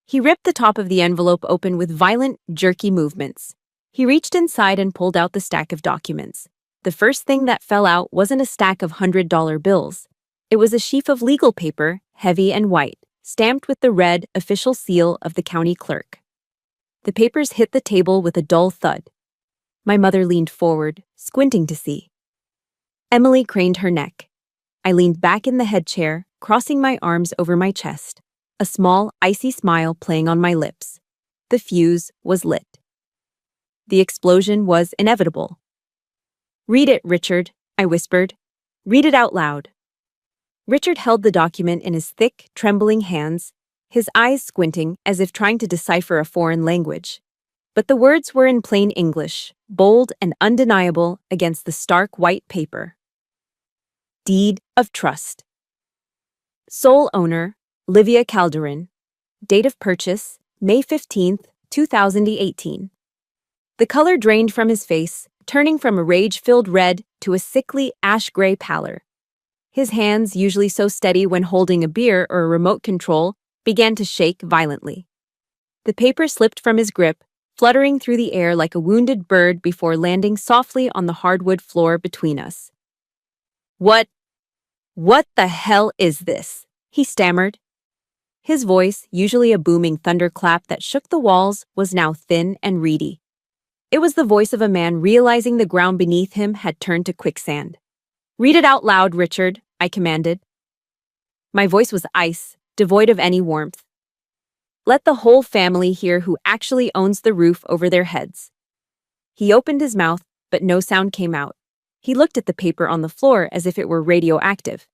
Speaker 1: He ripped the top of the envelope open with violent, jerky movements. He reached inside and pulled out the stack of documents. The first thing that fell out wasn't a stack of $100 bills. It was a sheaf of legal paper, heavy and white, stamped with the red, official seal of the county clerk. The papers hit the table with a dull thud. My mother leaned forward, squinting to see. Emily craned her neck. I leaned back in the head chair, crossing my arms over my chest, a small, icy smile playing on my lips. The fuse was lit. The explosion was inevitable. "Read it, Richard," I whispered. "Read it out loud." Richard held the document in his thick, trembling hands, his eyes squinting as if trying to decipher a foreign language. But the words were in plain English, bold and undeniable against the stark white paper. Deed of trust. Sole owner, Livia Calderon. Date of purchase, May 15th, 2018. The color drained from his face, turning from a rage-filled red to a sickly ash-gray pallor. His hands, usually so steady when holding a beer or a remote control, began to shake violently. The paper slipped from his grip, fluttering through the air like a wounded bird before landing softly on the hardwood floor between us. What the hell is this?" he stammered. His voice, usually a booming thunderclap that shook the walls, was now thin and reedy. It was the voice of a man realizing the ground beneath him had turned to quicksand. "Read it out loud, Richard," I commanded. My voice was ice, devoid of any warmth. "Let the whole family hear who actually owns the roof over their heads." He opened his mouth, but no sound came out. He looked at the paper on the floor as if it were radioactive.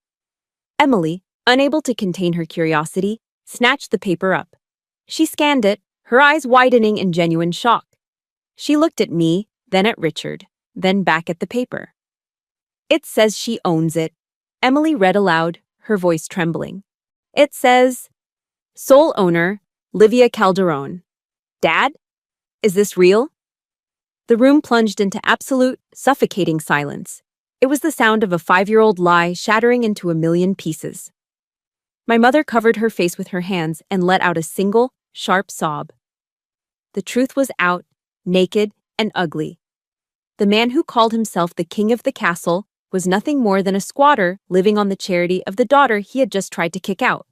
Speaker 1: Emily, unable to contain her curiosity, snatched the paper up. She scanned it, her eyes widening in genuine shock. She looked at me, then at Richard, then back at the paper. "It says she owns it," Emily read aloud, her voice trembling. "It says, sole owner, Livia Calderon. Dad? Is this real?" The room plunged into absolute, suffocating silence. It was the sound of a 5-year-old lie shattering into a million pieces. My mother covered her face with her hands and let out a single, sharp sob. The truth was out, naked and ugly. The man who called himself the king of the castle was nothing more than a squatter living on the charity of the daughter he had just tried to kick out.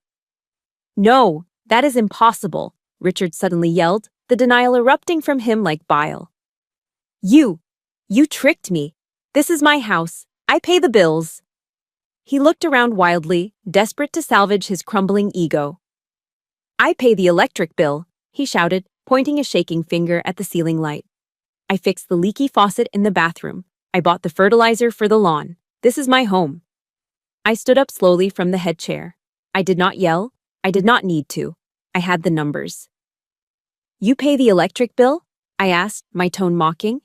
Speaker 1: "No, that is impossible," Richard suddenly yelled, the denial erupting from him like bile. You tricked me. This is my house. I pay the bills." He looked around wildly, desperate to salvage his crumbling ego. "I pay the electric bill," he shouted, pointing a shaking finger at the ceiling light. "I fixed the leaky faucet in the bathroom. I bought the fertilizer for the lawn. This is my home." I stood up slowly from the head chair. I did not yell. I did not need to. I had the numbers. "You pay the electric bill?" I asked, my tone mocking.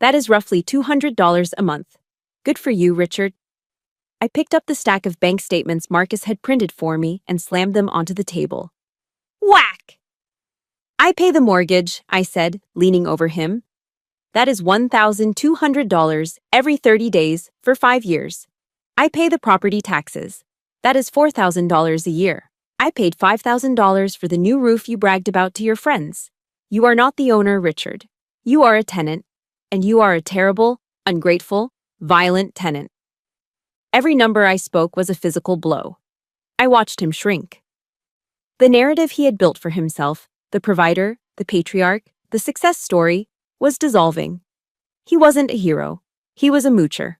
Speaker 1: "That is roughly $200 a month. Good for you, Richard." I picked up the stack of bank statements Marcus had printed for me and slammed them onto the table. Whack! "I pay the mortgage," I said, leaning over him. "That is $1,200 every 30 days for 5 years. I pay the property taxes. That is $4,000 a year. I paid $5,000 for the new roof you bragged about to your friends. You are not the owner, Richard. You are a tenant, and you are a terrible, ungrateful, violent tenant." Every number I spoke was a physical blow. I watched him shrink. The narrative he had built for himself, the provider, the patriarch, the success story, was dissolving. He wasn't a hero. He was a moocher.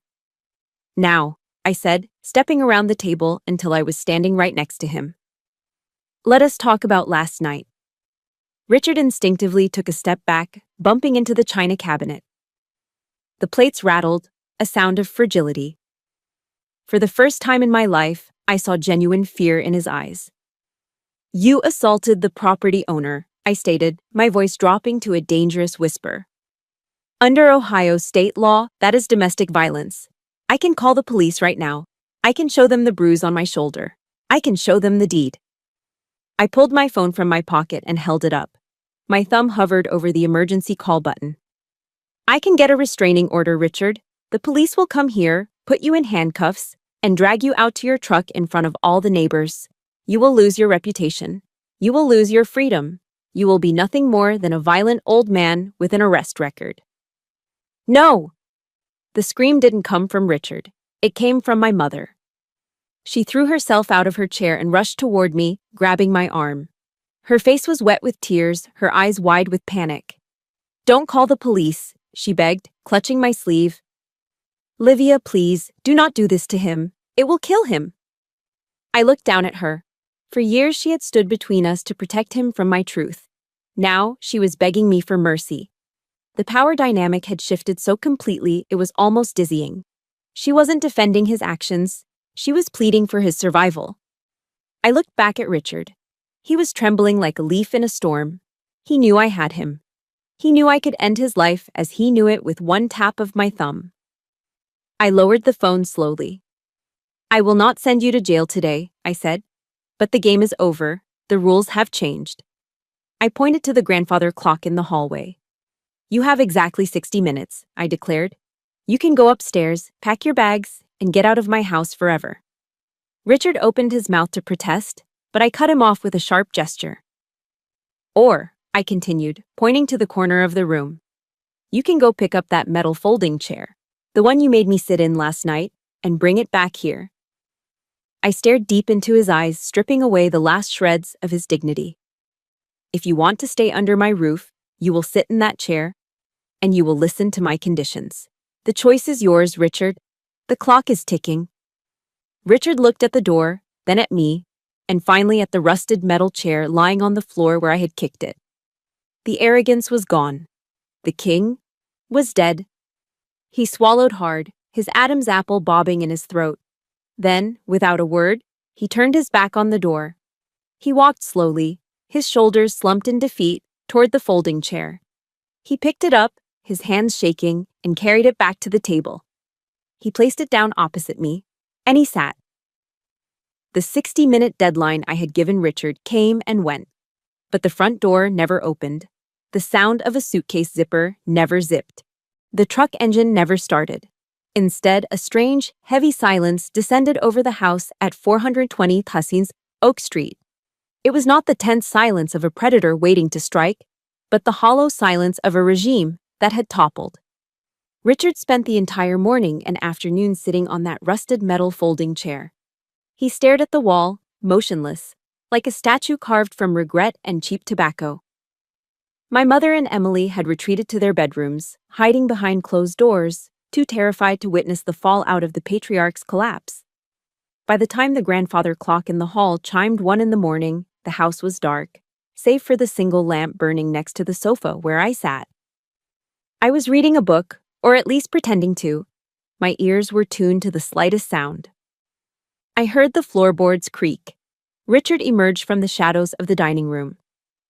Speaker 1: "Now," I said, stepping around the table until I was standing right next to him. "Let us talk about last night." Richard instinctively took a step back, bumping into the china cabinet. The plates rattled, a sound of fragility. For the first time in my life, I saw genuine fear in his eyes. "You assaulted the property owner," I stated, my voice dropping to a dangerous whisper. "Under Ohio state law, that is domestic violence. I can call the police right now. I can show them the bruise on my shoulder. I can show them the deed." I pulled my phone from my pocket and held it up. My thumb hovered over the emergency call button. "I can get a restraining order, Richard. The police will come here, put you in handcuffs, and drag you out to your truck in front of all the neighbors. You will lose your reputation. You will lose your freedom. You will be nothing more than a violent old man with an arrest record." "No!" The scream didn't come from Richard. It came from my mother. She threw herself out of her chair and rushed toward me, grabbing my arm. Her face was wet with tears, her eyes wide with panic. "Don't call the police," she begged, clutching my sleeve. "Livia, please, do not do this to him. It will kill him." I looked down at her. For years she had stood between us to protect him from my truth. Now she was begging me for mercy. The power dynamic had shifted so completely it was almost dizzying. She wasn't defending his actions. She was pleading for his survival. I looked back at Richard. He was trembling like a leaf in a storm. He knew I had him. He knew I could end his life as he knew it with one tap of my thumb. I lowered the phone slowly. "I will not send you to jail today," I said. "But the game is over. The rules have changed." I pointed to the grandfather clock in the hallway. "You have exactly 60 minutes, I declared. "You can go upstairs, pack your bags, and get out of my house forever. Richard opened his mouth to protest, but I cut him off with a sharp gesture. Or, I continued, pointing to the corner of the room, you can go pick up that metal folding chair, the one you made me sit in last night, and bring it back here. I stared deep into his eyes, stripping away the last shreds of his dignity. If you want to stay under my roof, you will sit in that chair, and you will listen to my conditions. The choice is yours, Richard. The clock is ticking. Richard looked at the door, then at me, and finally at the rusted metal chair lying on the floor where I had kicked it. The arrogance was gone. The king was dead. He swallowed hard, his Adam's apple bobbing in his throat. Then, without a word, he turned his back on the door. He walked slowly, his shoulders slumped in defeat, toward the folding chair. He picked it up, his hands shaking, and carried it back to the table. He placed it down opposite me, and he sat. The 60-minute deadline I had given Richard came and went, but the front door never opened. The sound of a suitcase zipper never zipped. The truck engine never started. Instead, a strange, heavy silence descended over the house at 420 Hussein's Oak Street. It was not the tense silence of a predator waiting to strike, but the hollow silence of a regime that had toppled. Richard spent the entire morning and afternoon sitting on that rusted metal folding chair. He stared at the wall, motionless, like a statue carved from regret and cheap tobacco. My mother and Emily had retreated to their bedrooms, hiding behind closed doors, too terrified to witness the fallout of the patriarch's collapse. By the time the grandfather clock in the hall chimed 1 in the morning, the house was dark, save for the single lamp burning next to the sofa where I sat. I was reading a book, or at least pretending to. My ears were tuned to the slightest sound. I heard the floorboards creak. Richard emerged from the shadows of the dining room.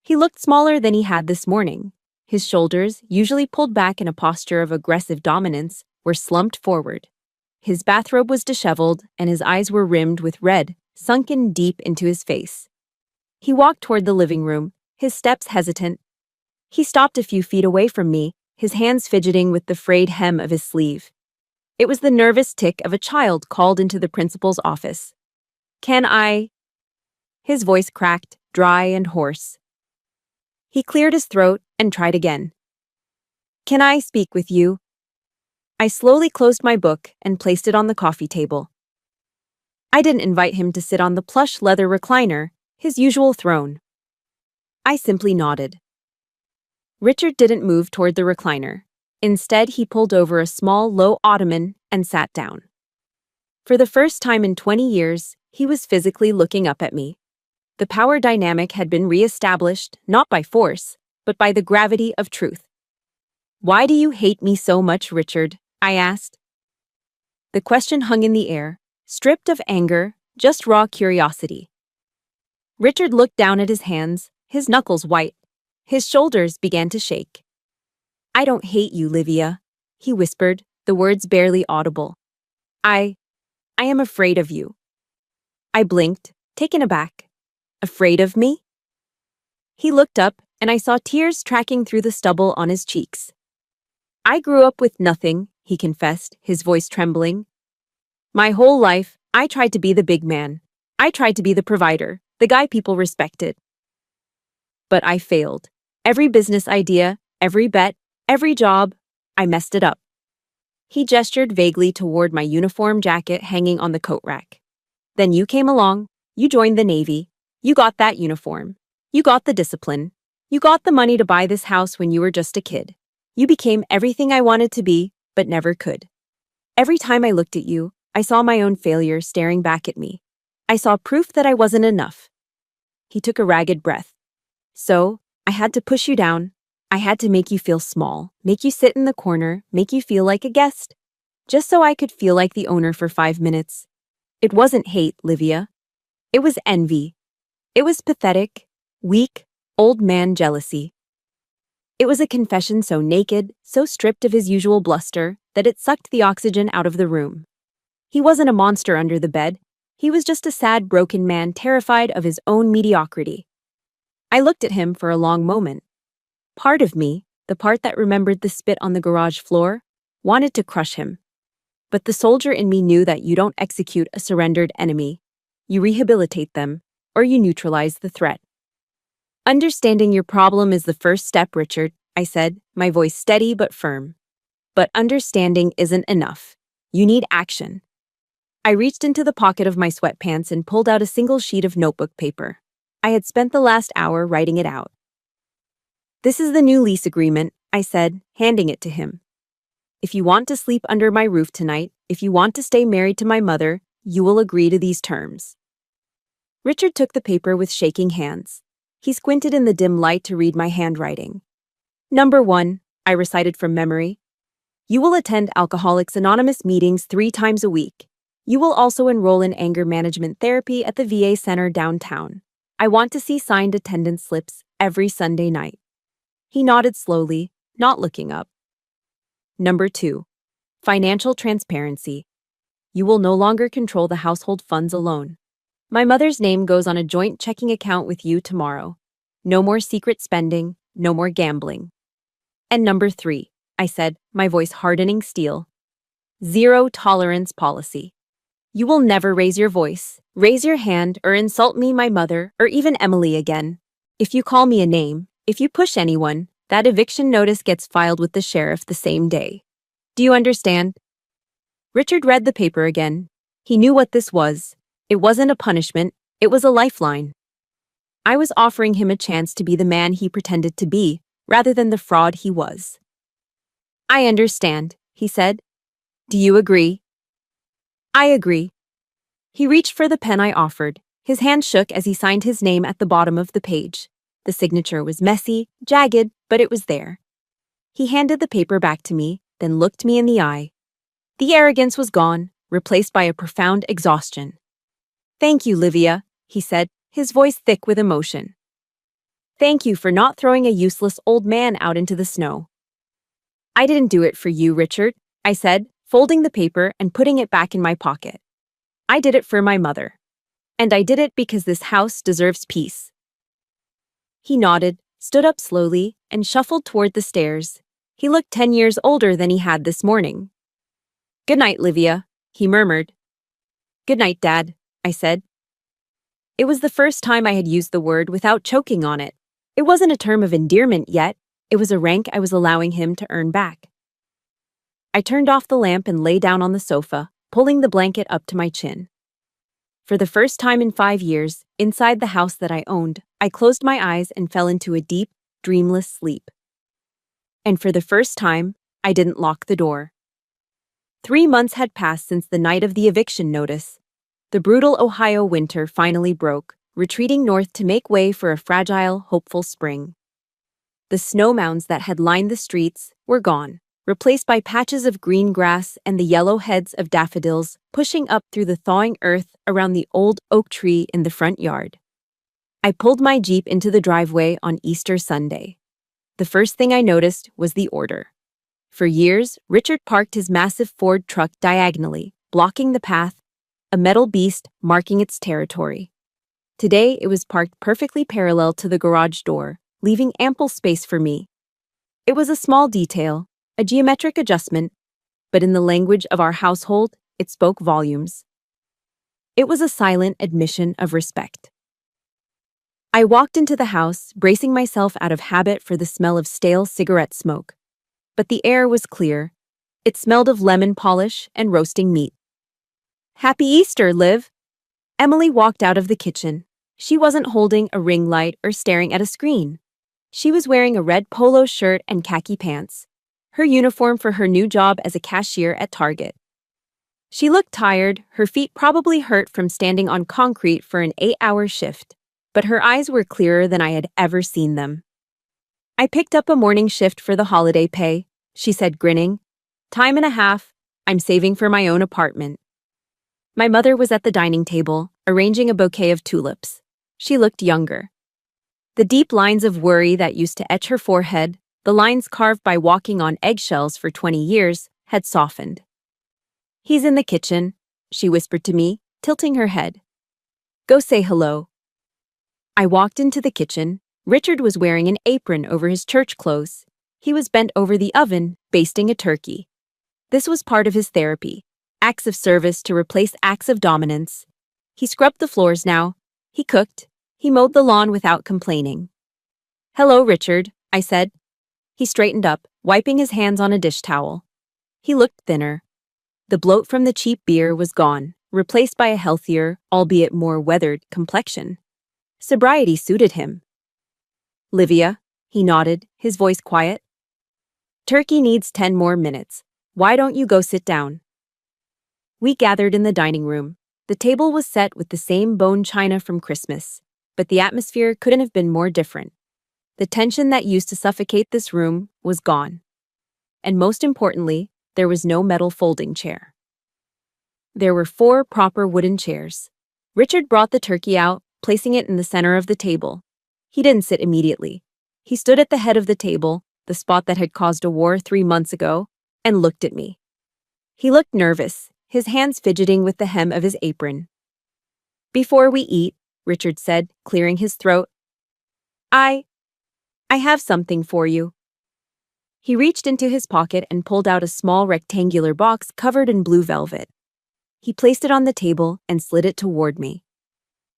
Speaker 1: He looked smaller than he had this morning. His shoulders, usually pulled back in a posture of aggressive dominance, were slumped forward. His bathrobe was disheveled, and his eyes were rimmed with red, sunken deep into his face. He walked toward the living room, his steps hesitant. He stopped a few feet away from me, his hands fidgeting with the frayed hem of his sleeve. It was the nervous tick of a child called into the principal's office. "Can I?" His voice cracked, dry and hoarse. He cleared his throat and tried again. "Can I speak with you?" I slowly closed my book and placed it on the coffee table. I didn't invite him to sit on the plush leather recliner, his usual throne. I simply nodded. Richard didn't move toward the recliner. Instead, he pulled over a small, low ottoman and sat down. For the first time in 20 years, he was physically looking up at me. The power dynamic had been re-established, not by force, but by the gravity of truth. "Why do you hate me so much, Richard?" I asked. The question hung in the air, stripped of anger, just raw curiosity. Richard looked down at his hands, his knuckles white. His shoulders began to shake. "I don't hate you, Livia," he whispered, the words barely audible. I am afraid of you." I blinked, taken aback. "Afraid of me?" He looked up, and I saw tears tracking through the stubble on his cheeks. "I grew up with nothing," he confessed, his voice trembling. "My whole life, I tried to be the big man. I tried to be the provider, the guy people respected. But I failed. Every business idea, every bet, every job, I messed it up." He gestured vaguely toward my uniform jacket hanging on the coat rack. "Then you came along, you joined the Navy, you got that uniform, you got the discipline, you got the money to buy this house when you were just a kid. You became everything I wanted to be, but never could. Every time I looked at you, I saw my own failure staring back at me. I saw proof that I wasn't enough." He took a ragged breath. "So, I had to push you down. I had to make you feel small, make you sit in the corner, make you feel like a guest. Just so I could feel like the owner for 5 minutes. It wasn't hate, Livia. It was envy. It was pathetic, weak, old man jealousy. It was a confession so naked, so stripped of his usual bluster, that it sucked the oxygen out of the room. He wasn't a monster under the bed. He was just a sad, broken man terrified of his own mediocrity. I looked at him for a long moment. Part of me, the part that remembered the spit on the garage floor, wanted to crush him. But the soldier in me knew that you don't execute a surrendered enemy. You rehabilitate them, or you neutralize the threat. Understanding your problem is the first step, Richard, I said, my voice steady but firm. But understanding isn't enough. You need action. I reached into the pocket of my sweatpants and pulled out a single sheet of notebook paper. I had spent the last hour writing it out. This is the new lease agreement, I said, handing it to him. If you want to sleep under my roof tonight, if you want to stay married to my mother, you will agree to these terms. Richard took the paper with shaking hands. He squinted in the dim light to read my handwriting. Number 1, I recited from memory. You will attend Alcoholics Anonymous meetings 3 times a week. You will also enroll in anger management therapy at the VA Center downtown. I want to see signed attendance slips every Sunday night. He nodded slowly, not looking up. Number 2, financial transparency. You will no longer control the household funds alone. My mother's name goes on a joint checking account with you tomorrow. No more secret spending, no more gambling. And number 3, I said, my voice hardening steel. Zero tolerance policy. You will never raise your voice, raise your hand, or insult me, my mother, or even Emily again. If you call me a name, if you push anyone, that eviction notice gets filed with the sheriff the same day. Do you understand? Richard read the paper again. He knew what this was. It wasn't a punishment, it was a lifeline. I was offering him a chance to be the man he pretended to be, rather than the fraud he was. I understand, he said. Do you agree? I agree. He reached for the pen I offered. His hand shook as he signed his name at the bottom of the page. The signature was messy, jagged, but it was there. He handed the paper back to me, then looked me in the eye. The arrogance was gone, replaced by a profound exhaustion. Thank you, Livia, he said, his voice thick with emotion. Thank you for not throwing a useless old man out into the snow. I didn't do it for you, Richard, I said, folding the paper and putting it back in my pocket. I did it for my mother. And I did it because this house deserves peace. He nodded, stood up slowly, and shuffled toward the stairs. He looked 10 years older than he had this morning. Good night, Livia, he murmured. Good night, Dad, I said. It was the first time I had used the word without choking on it. It wasn't a term of endearment yet. It was a rank I was allowing him to earn back. I turned off the lamp and lay down on the sofa, pulling the blanket up to my chin. For the first time in 5 years, inside the house that I owned, I closed my eyes and fell into a deep, dreamless sleep. And for the first time, I didn't lock the door. 3 months had passed since the night of the eviction notice. The brutal Ohio winter finally broke, retreating north to make way for a fragile, hopeful spring. The snow mounds that had lined the streets were gone, replaced by patches of green grass and the yellow heads of daffodils pushing up through the thawing earth around the old oak tree in the front yard. I pulled my Jeep into the driveway on Easter Sunday. The first thing I noticed was the order. For years, Richard parked his massive Ford truck diagonally, blocking the path, a metal beast marking its territory. Today, it was parked perfectly parallel to the garage door, leaving ample space for me. It was a small detail, a geometric adjustment, but in the language of our household, it spoke volumes. It was a silent admission of respect. I walked into the house, bracing myself out of habit for the smell of stale cigarette smoke. But the air was clear. It smelled of lemon polish and roasting meat. Happy Easter, Liv! Emily walked out of the kitchen. She wasn't holding a ring light or staring at a screen. She was wearing a red polo shirt and khaki pants, her uniform for her new job as a cashier at Target. She looked tired, her feet probably hurt from standing on concrete for an 8-hour shift, but her eyes were clearer than I had ever seen them. I picked up a morning shift for the holiday pay, she said, grinning. Time and a half, I'm saving for my own apartment. My mother was at the dining table, arranging a bouquet of tulips. She looked younger. The deep lines of worry that used to etch her forehead, the lines carved by walking on eggshells for 20 years, had softened. He's in the kitchen, she whispered to me, tilting her head. Go say hello. I walked into the kitchen. Richard was wearing an apron over his church clothes. He was bent over the oven, basting a turkey. This was part of his therapy. Acts of service to replace acts of dominance. He scrubbed the floors now. He cooked. He mowed the lawn without complaining. "Hello, Richard," I said. He straightened up, wiping his hands on a dish towel. He looked thinner. The bloat from the cheap beer was gone, replaced by a healthier, albeit more weathered, complexion. Sobriety suited him. "Livia," he nodded, his voice quiet. "Turkey needs 10 more minutes. Why don't you go sit down?" We gathered in the dining room. The table was set with the same bone china from Christmas, but the atmosphere couldn't have been more different. The tension that used to suffocate this room was gone. And most importantly, there was no metal folding chair. There were 4 proper wooden chairs. Richard brought the turkey out, placing it in the center of the table. He didn't sit immediately. He stood at the head of the table, the spot that had caused a war 3 months ago, and looked at me. He looked nervous, his hands fidgeting with the hem of his apron. "Before we eat," Richard said, clearing his throat, I have something for you." He reached into his pocket and pulled out a small rectangular box covered in blue velvet. He placed it on the table and slid it toward me.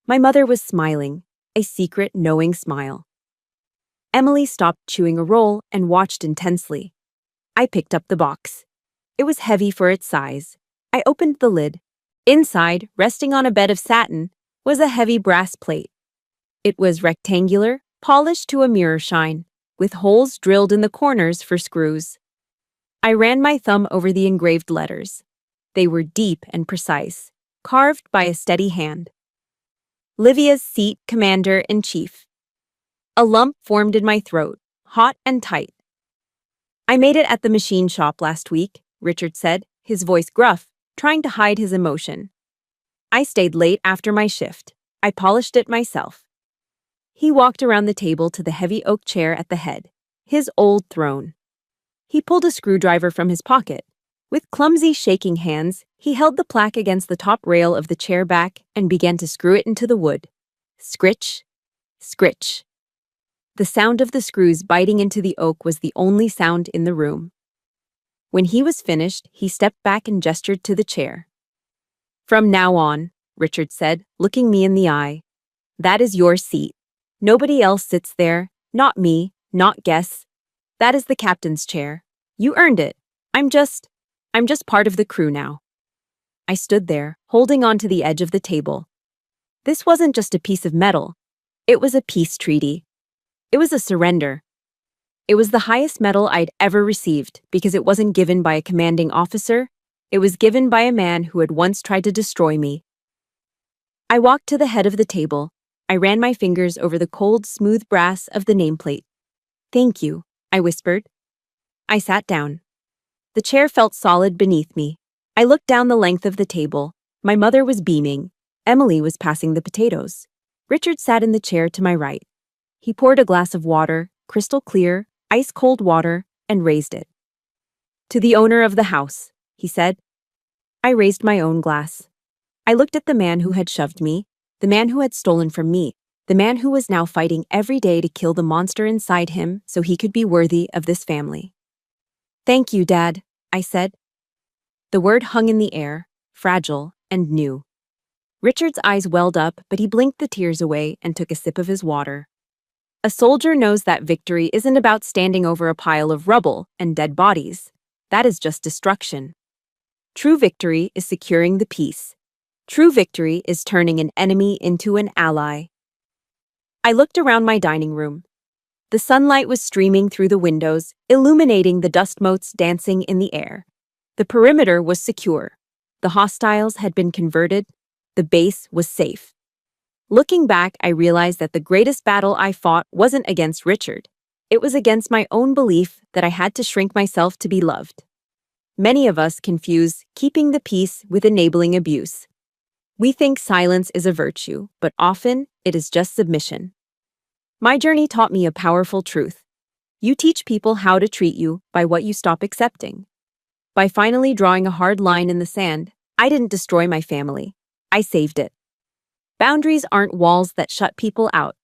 Speaker 1: My mother was smiling, a secret, knowing smile. Emily stopped chewing a roll and watched intensely. I picked up the box. It was heavy for its size. I opened the lid. Inside, resting on a bed of satin, was a heavy brass plate. It was rectangular, polished to a mirror shine, with holes drilled in the corners for screws. I ran my thumb over the engraved letters. They were deep and precise, carved by a steady hand. "Livia's seat, Commander-in-Chief." A lump formed in my throat, hot and tight. "I made it at the machine shop last week," Richard said, his voice gruff, trying to hide his emotion. "I stayed late after my shift. I polished it myself." He walked around the table to the heavy oak chair at the head, his old throne. He pulled a screwdriver from his pocket. With clumsy, shaking hands, he held the plaque against the top rail of the chair back and began to screw it into the wood. Scritch, scritch. The sound of the screws biting into the oak was the only sound in the room. When he was finished, he stepped back and gestured to the chair. "From now on," Richard said, looking me in the eye, "that is your seat. Nobody else sits there, not me, not guests. That is the captain's chair. You earned it. I'm just part of the crew now." I stood there, holding on to the edge of the table. This wasn't just a piece of metal. It was a peace treaty. It was a surrender. It was the highest medal I'd ever received because it wasn't given by a commanding officer. It was given by a man who had once tried to destroy me. I walked to the head of the table. I ran my fingers over the cold, smooth brass of the nameplate. "Thank you," I whispered. I sat down. The chair felt solid beneath me. I looked down the length of the table. My mother was beaming. Emily was passing the potatoes. Richard sat in the chair to my right. He poured a glass of water, crystal clear, ice-cold water, and raised it. "To the owner of the house," he said. I raised my own glass. I looked at the man who had shoved me, the man who had stolen from me, the man who was now fighting every day to kill the monster inside him so he could be worthy of this family. "Thank you, Dad," I said. The word hung in the air, fragile and new. Richard's eyes welled up, but he blinked the tears away and took a sip of his water. A soldier knows that victory isn't about standing over a pile of rubble and dead bodies. That is just destruction. True victory is securing the peace. True victory is turning an enemy into an ally. I looked around my dining room. The sunlight was streaming through the windows, illuminating the dust motes dancing in the air. The perimeter was secure. The hostiles had been converted. The base was safe. Looking back, I realized that the greatest battle I fought wasn't against Richard. It was against my own belief that I had to shrink myself to be loved. Many of us confuse keeping the peace with enabling abuse. We think silence is a virtue, but often it is just submission. My journey taught me a powerful truth. You teach people how to treat you by what you stop accepting. By finally drawing a hard line in the sand, I didn't destroy my family. I saved it. Boundaries aren't walls that shut people out.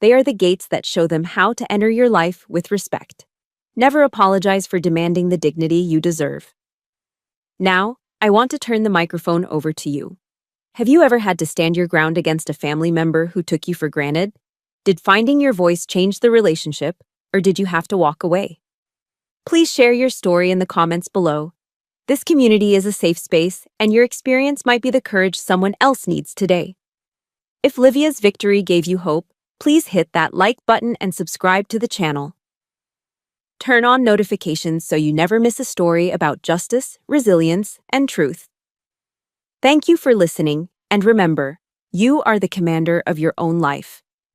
Speaker 1: They are the gates that show them how to enter your life with respect. Never apologize for demanding the dignity you deserve. Now, I want to turn the microphone over to you. Have you ever had to stand your ground against a family member who took you for granted? Did finding your voice change the relationship, or did you have to walk away? Please share your story in the comments below. This community is a safe space, and your experience might be the courage someone else needs today. If Livia's victory gave you hope, please hit that like button and subscribe to the channel. Turn on notifications so you never miss a story about justice, resilience, and truth. Thank you for listening, and remember, you are the commander of your own life.